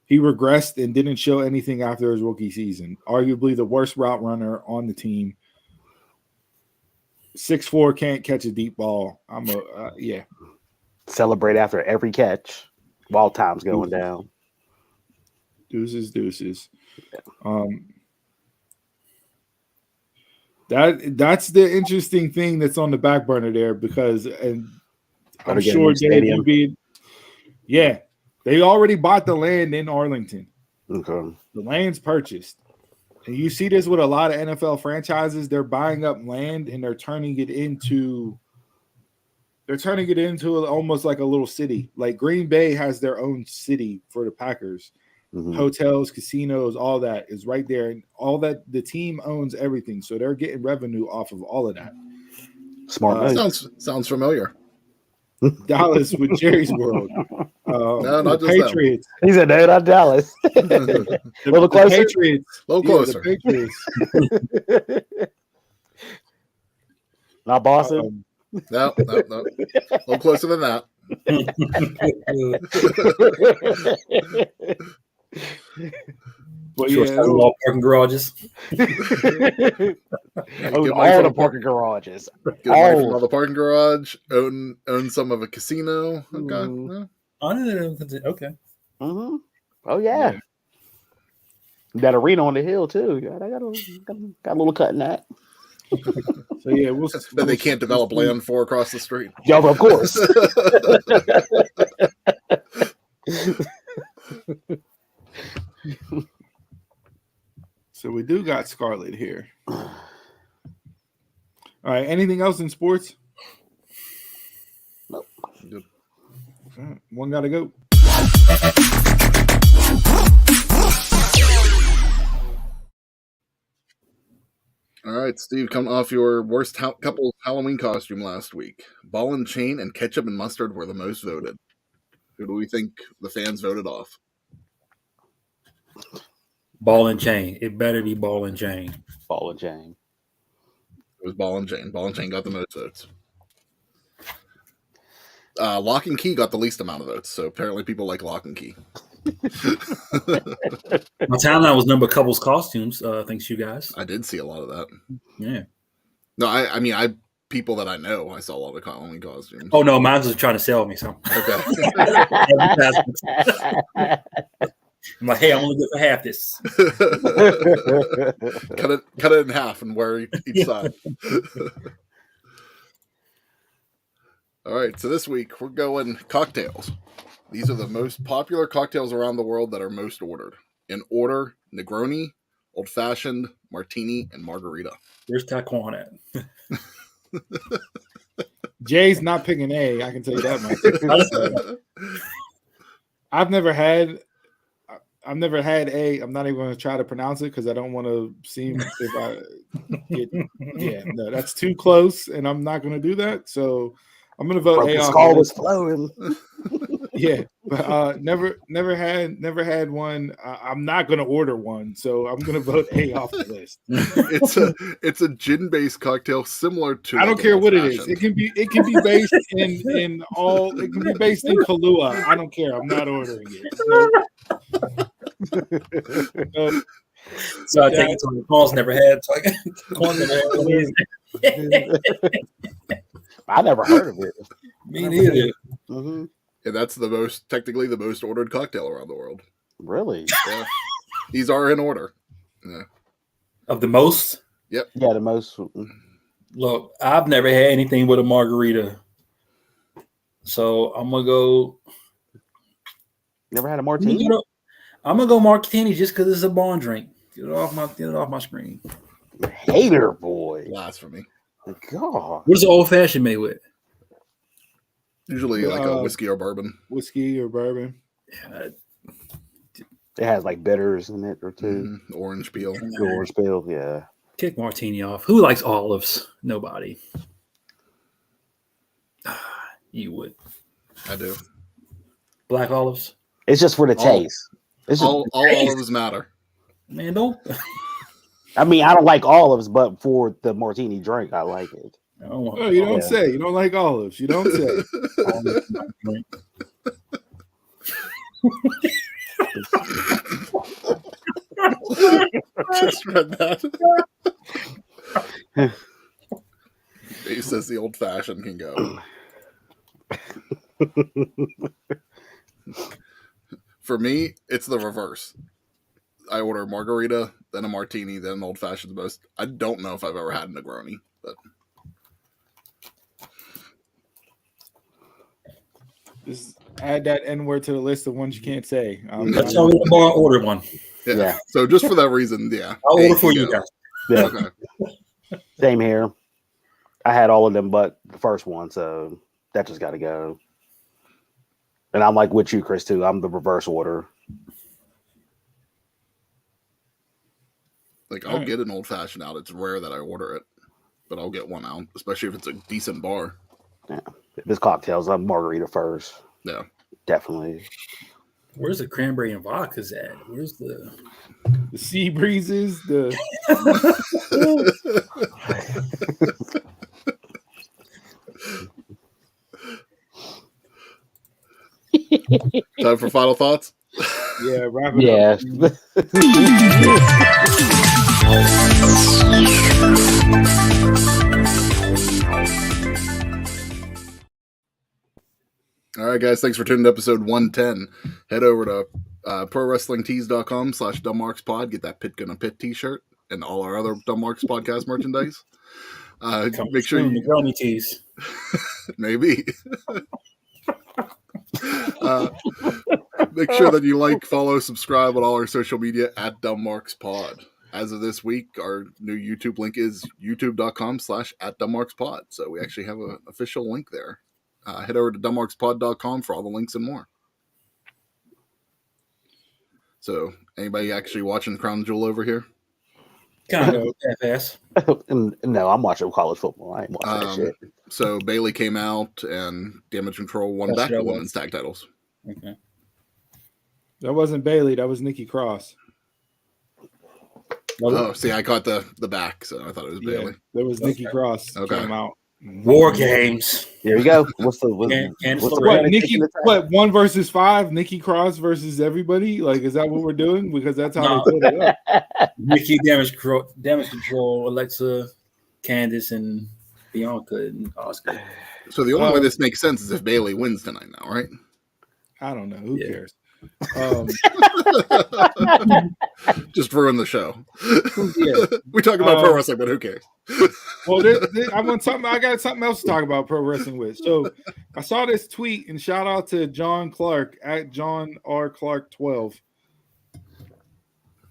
He regressed and didn't show anything after his rookie season. Arguably the worst route runner on the team. 6'4", can't catch a deep ball. Celebrate after every catch while time's going down. Deuces. That's the interesting thing that's on the back burner there, because I'm sure Dave, they already bought the land in Arlington. Okay. The land's purchased. And you see this with a lot of NFL franchises. They're buying up land and they're turning it into almost like a little city. Like Green Bay has their own city for the Packers. Mm-hmm. Hotels, casinos, all that is right there. And all that, the team owns everything. So they're getting revenue off of all of that. Smart. Sounds familiar. Dallas with Jerry's World. No, not just Patriots. Them. He said, no, not Dallas. A little closer. Patriots. A little closer. The Patriots. Not Boston. No. A little closer than that. But all parking garages. All the parking garages. Get away from all the parking garage. Own some of a casino. Okay. Okay. Mm-hmm. Oh yeah. That arena on the hill too. Yeah, I got a little cut in that. So yeah, that they can't develop land for across the street. Yeah, of course. So we do got Scarlett here. All right. Anything else in sports? Nope. Good. Right, one got to go. All right, Steve, coming off your worst couple's Halloween costume last week. Ball and chain and ketchup and mustard were the most voted. Who do we think the fans voted off? Ball and chain. It better be ball and chain. Ball and chain. It was ball and chain. Ball and chain got the most votes. Lock and key got the least amount of votes, so apparently people like lock and key. My timeline was number couples costumes. Thanks, you guys. I did see a lot of that. Yeah. No, I mean, people that I know, I saw a lot of Halloween costumes. Oh no, mine was trying to sell me something. Okay. I'm like, hey, I'm only good for half this. cut it in half and wear each side. All right, so this week we're going cocktails. These are the most popular cocktails around the world that are most ordered. In order, Negroni, Old Fashioned, Martini, and Margarita. Where's Taquan at? Jay's not picking A, I can tell you that much. I've never had A. I'm not even going to try to pronounce it because I don't want to seem if I get. Yeah, no, that's too close, and I'm not going to do that. So I'm going to vote A. The skull was flowing. Yeah, but never had one. I'm not going to order one, so I'm going to vote A off the list. It's a gin-based cocktail similar to. I don't care what it is. It can be based in all. It can be based in Kahlua. I don't care. I'm not ordering it. So I take it to the Paul's never had. So I never heard of it. Me neither. Mm-hmm. And that's technically the most ordered cocktail around the world. Really? Yeah. These are in order. Yeah. Of the most? Yep. Yeah, the most. Look, I've never had anything but a margarita, so I'm gonna go. Never had a martini? I'm gonna go martini just because it's a bond drink. Get it off my screen. Hater boy. Blasphemy. God. What is the old fashioned made with? Usually like a whiskey or bourbon. Whiskey or bourbon. It has like bitters in it or two. Orange peel. Orange peel, yeah. Kick martini off. Who likes olives? Nobody. You would. I do. Black olives? It's just for the taste. It's just all olives matter. Man, don't. I mean, I don't like olives, but for the martini drink, I like it. Oh, you don't say. You don't like olives. You don't say. Just read that. Dave says the old fashioned can go. For me, it's the reverse. I order a margarita, then a martini, then an old fashioned. Most. I don't know if I've ever had a Negroni, but just add that N word to the list of ones you can't say. That's only the bar order one. yeah. So just for that reason, yeah. I'll order for you guys. Yeah. Okay. Same here. I had all of them but the first one, so that just got to go. And I'm like with you, Chris, too. I'm the reverse order. Like, I'll get an old fashioned out. It's rare that I order it, but I'll get one out, especially if it's a decent bar. Yeah. If it's cocktails, I'm margarita first. Yeah. Definitely. Where's the cranberry and vodkas at? Where's the sea breezes? The Time for final thoughts? Yeah, wrap it up. All right, guys. Thanks for tuning to episode 110. Head over to prowrestlingtees.com/dumbmarkspod. Get that Pit Gonna Pit t-shirt and all our other Dumb Marks podcast merchandise. Make sure you Negroni teas. maybe. Make sure that you like, follow, subscribe on all our social media at dumbmarkspod. As of this week, our new YouTube link is youtube.com/@dumbmarkspod. So we actually have an official link there. Head over to dumbmarkspod.com for all the links and more. So, anybody actually watching Crown Jewel over here? Kind of fast. No, I'm watching college football. I ain't watching that shit. So, Bailey came out and Damage Control won back the women's tag titles. Okay. That wasn't Bailey. That was Nikki Cross. Oh, see, I caught the back, so I thought it was Bailey. That was Nikki Cross. Okay. Came out. War Games. Here we go. What's the What, Nikki? What, 1 versus 5? Nikki Cross versus everybody? Like, is that what we're doing? Because that's how they put it up. Nikki, Damage Control, Alexa, Candice, and Bianca and Oscar. So the only way this makes sense is if Bailey wins tonight now, right? I don't know. Who cares? Just ruin the show. Yeah. We talk about pro wrestling, but who cares? Well, I got something else to talk about pro wrestling with. So I saw this tweet, and shout out to John Clark at John R. Clark 12.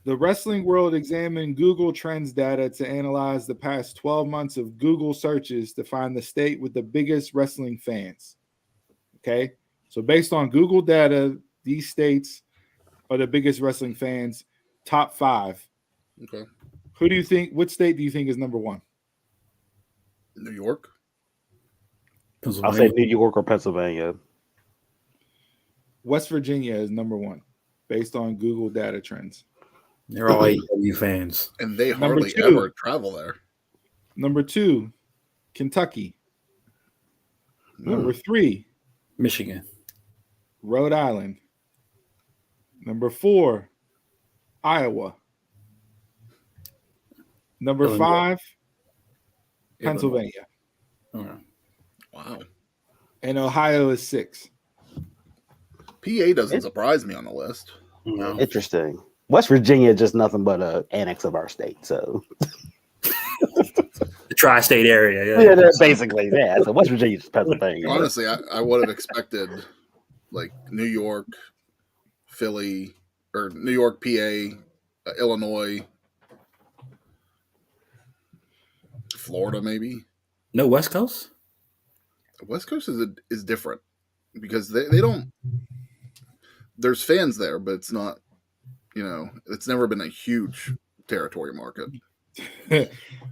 The Wrestling World examined Google Trends data to analyze the past 12 months of Google searches to find the state with the biggest wrestling fans. Okay, so based on Google data, these states are the biggest wrestling fans. Top 5. Okay. Who do you think? What state do you think is number 1? New York. I'll say New York or Pennsylvania. West Virginia is number 1 based on Google data trends. They're all AEW fans. And they hardly ever travel there. Number 2, Kentucky. Number 3, Michigan. Rhode Island. Number 4, Iowa. Number 5, Pennsylvania. Wow. And Ohio is 6. PA doesn't surprise me on the list. No. Interesting. West Virginia is just nothing but an annex of our state. So The tri-state area. Yeah, they're basically, yeah. So West Virginia's Pennsylvania. Honestly, I would have expected like New York, Philly, or New York, PA, Illinois, Florida, maybe. No West Coast? West Coast is different because they don't. There's fans there, but it's not. It's never been a huge territory market.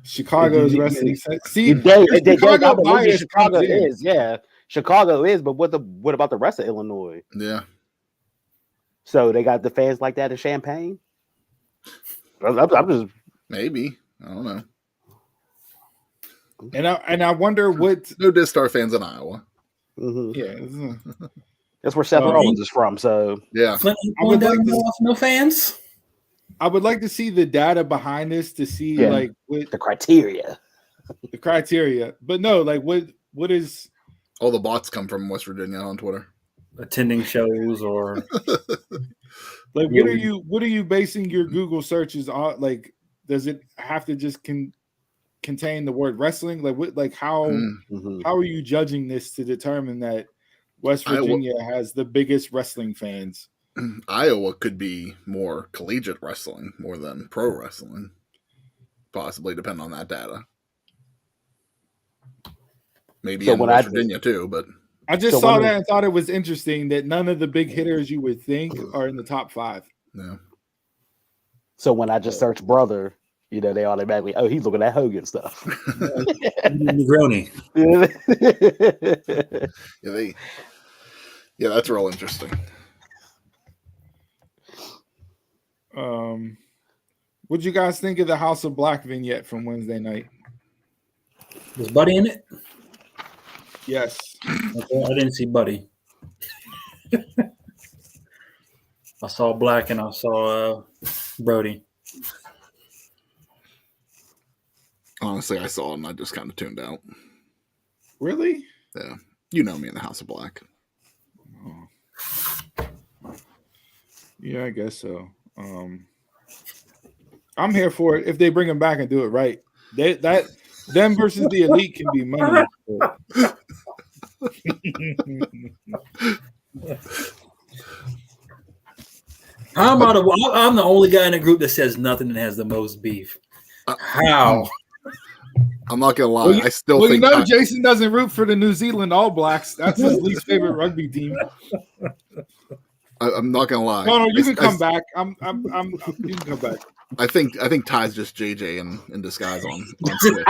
Chicago's wrestling. See, Chicago bias Chicago comes in. is, yeah. Chicago is, but what about the rest of Illinois? Yeah. So they got the fans like that in Champaign? I'm just Maybe. I don't know. And I wonder what. No diss to our fans in Iowa. Yeah, that's where Seth Rollins is from. So yeah, I would like no fans. I would like to see the data behind this to see like what the criteria. But no, like what is all the bots come from West Virginia on Twitter. Attending shows or like what are you basing your Google searches on? Like, does it have to just contain the word wrestling? Like what? Like how are you judging this to determine that West Virginia has the biggest wrestling fans? Iowa could be more collegiate wrestling more than pro wrestling, possibly depending on that data. Maybe in West Virginia too, but I just saw that and thought it was interesting that none of the big hitters you would think are in the top 5. Yeah. So when I just search brother, they automatically, he's looking at Hogan stuff. Negroni. Yeah, that's real interesting. What'd you guys think of the House of Black vignette from Wednesday night? Was Buddy in it? Yes. Okay, I didn't see Buddy. I saw Black and I saw Brody. Honestly, I saw him. I just kind of tuned out. Really? Yeah. You know me in the House of Black. Oh. Yeah, I guess so. I'm here for it if they bring him back and do it right. Them versus the Elite can be money. I'm the only guy in the group that says nothing and has the most beef. How? I'm not gonna lie. I still think Jason doesn't root for the New Zealand All Blacks. That's his least favorite rugby team. I'm not gonna lie. No, you can come back. You can come back. I think Ty's just JJ in disguise on Switch.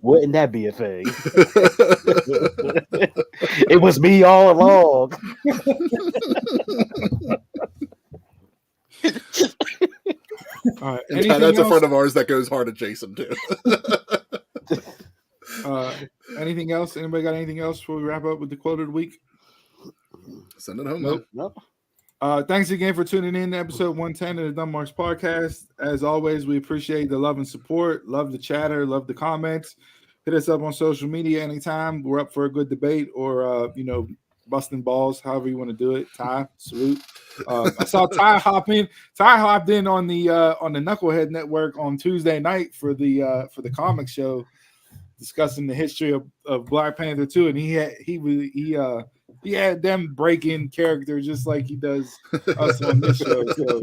Wouldn't that be a thing? It was me all along. And that's a friend of ours that goes hard at Jason too. Anything else? Anybody got anything else before we wrap up with the quote of the week? Send it home. Nope. Thanks again for tuning in to episode 110 of the Dumb Marks podcast. As always, we appreciate the love and support. Love the chatter. Love the comments. Hit us up on social media anytime. We're up for a good debate or, busting balls, however you want to do it. Ty, salute. I saw Ty hop in. Ty hopped in on the Knucklehead Network on Tuesday night for the comic show, discussing the history of Black Panther 2, and he had them break in character just like he does us on this show. So,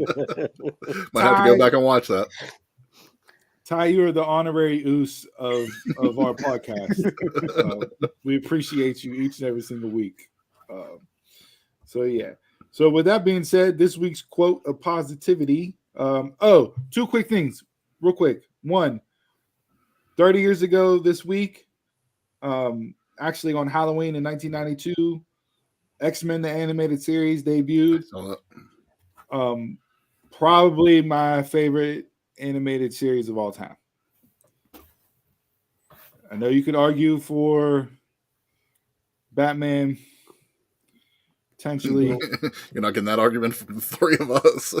might have to go back and watch that. Ty, you are the honorary oos of our podcast. We appreciate you each and every single week. So with that being said, this week's quote of positivity. Two quick things, real quick. One, 30 years ago this week, actually on Halloween in 1992, X-Men the animated series debuted. Probably my favorite animated series of all time. I know you could argue for Batman. Potentially, you're not getting that argument from the three of us.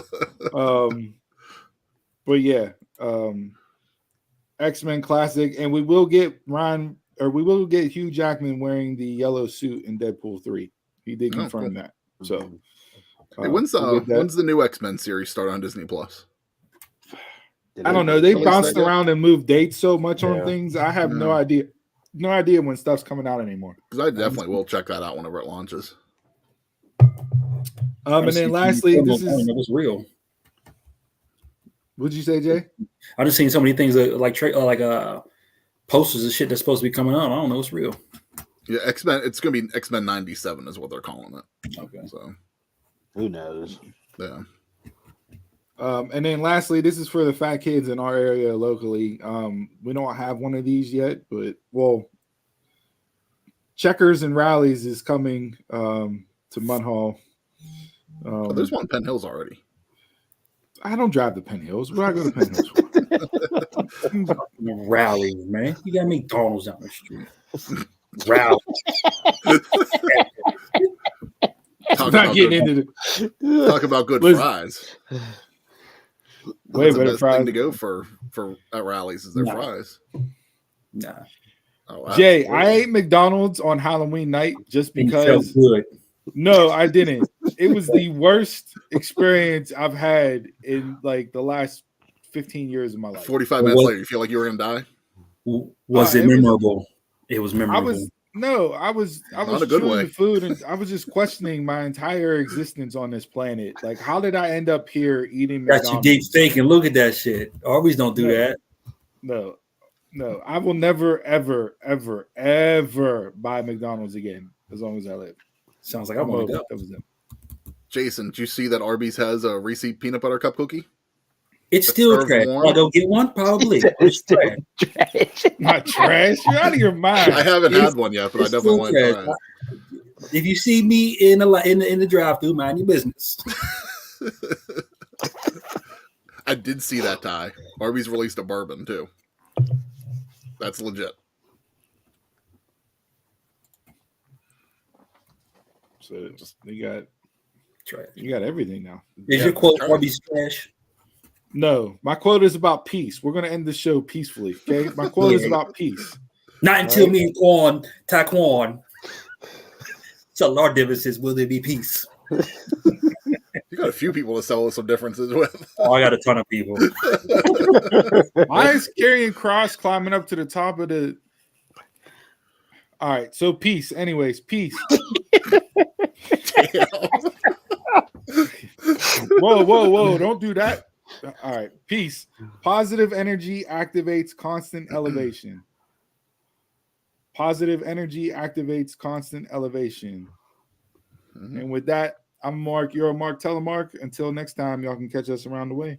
But yeah, X-Men classic, and we will get Hugh Jackman wearing the yellow suit in Deadpool 3. He did confirm that. So, when's the new X-Men series start on Disney Plus? I don't know. They release bounced that yet? around and moved dates so much on Yeah. things. I have no Yeah. idea. No idea when stuff's coming out anymore. Because I definitely will check that out whenever it launches. And then lastly, this is it was real. what'd you say, Jay? I just seen so many things like posters and shit that's supposed to be coming out. I don't know. It's real. Yeah, X-Men. It's going to be X-Men 97 is what they're calling it. Okay. So, Who knows? yeah. And then lastly, this is for the fat kids in our area locally. We don't have one of these yet, but Checkers and Rallies is coming to Munhall. There's one in Penn Hills already. I don't drive to Penn Hills. Where I go to Penn Hills for? Rallies, man. You got McDonald's down the street. Rallies. Talk about good fries. Way That's the better best fries. thing to go for at Rallies is their fries. Nah. Oh, Jay, absolutely. I ate McDonald's on Halloween night just It felt because. good. No, I didn't. It was the worst experience I've had in like the last 15 years of my life. 45 minutes later, you feel like you were going to die? Was it memorable? It was memorable. I was Not a good chewing way. the food and I was just questioning my entire existence on this planet. Like, how did I end up here eating Got McDonald's? you deep thinking. Look at that shit. Arby's don't do No. that. No. I will never, ever, ever, ever buy McDonald's again as long as I live. Sounds like I want to go. That was it. Jason, did you see that Arby's has a Reese peanut butter cup cookie? It's That's still served trash. warm. I'll go get one. Probably. It's still trash. trash. Not trash. You're out of your mind. I haven't had one yet, but I It's definitely still want trash. to try it. If you see me in the drive-thru, mind your business. I did see that, Ty. Arby's released a bourbon too. That's legit. So you Trash. got everything now. Is your quote trash. Arby's trash? No, my quote is about peace. We're gonna end the show peacefully. Okay, my quote is about peace. Not until Right. me and Quan, Taquan. So our differences, will there be peace? You got a few people to settle some differences with. Oh, I got a ton of people. Why is Karrion Kross climbing up to the top of the? All right, so peace. Anyways, peace. Whoa! Don't do that. All right, peace. Positive energy activates constant elevation. Positive energy activates constant elevation. Mhm. And with that, I'm Mark. You're Mark Telemark. Until next time, y'all can catch us around the way.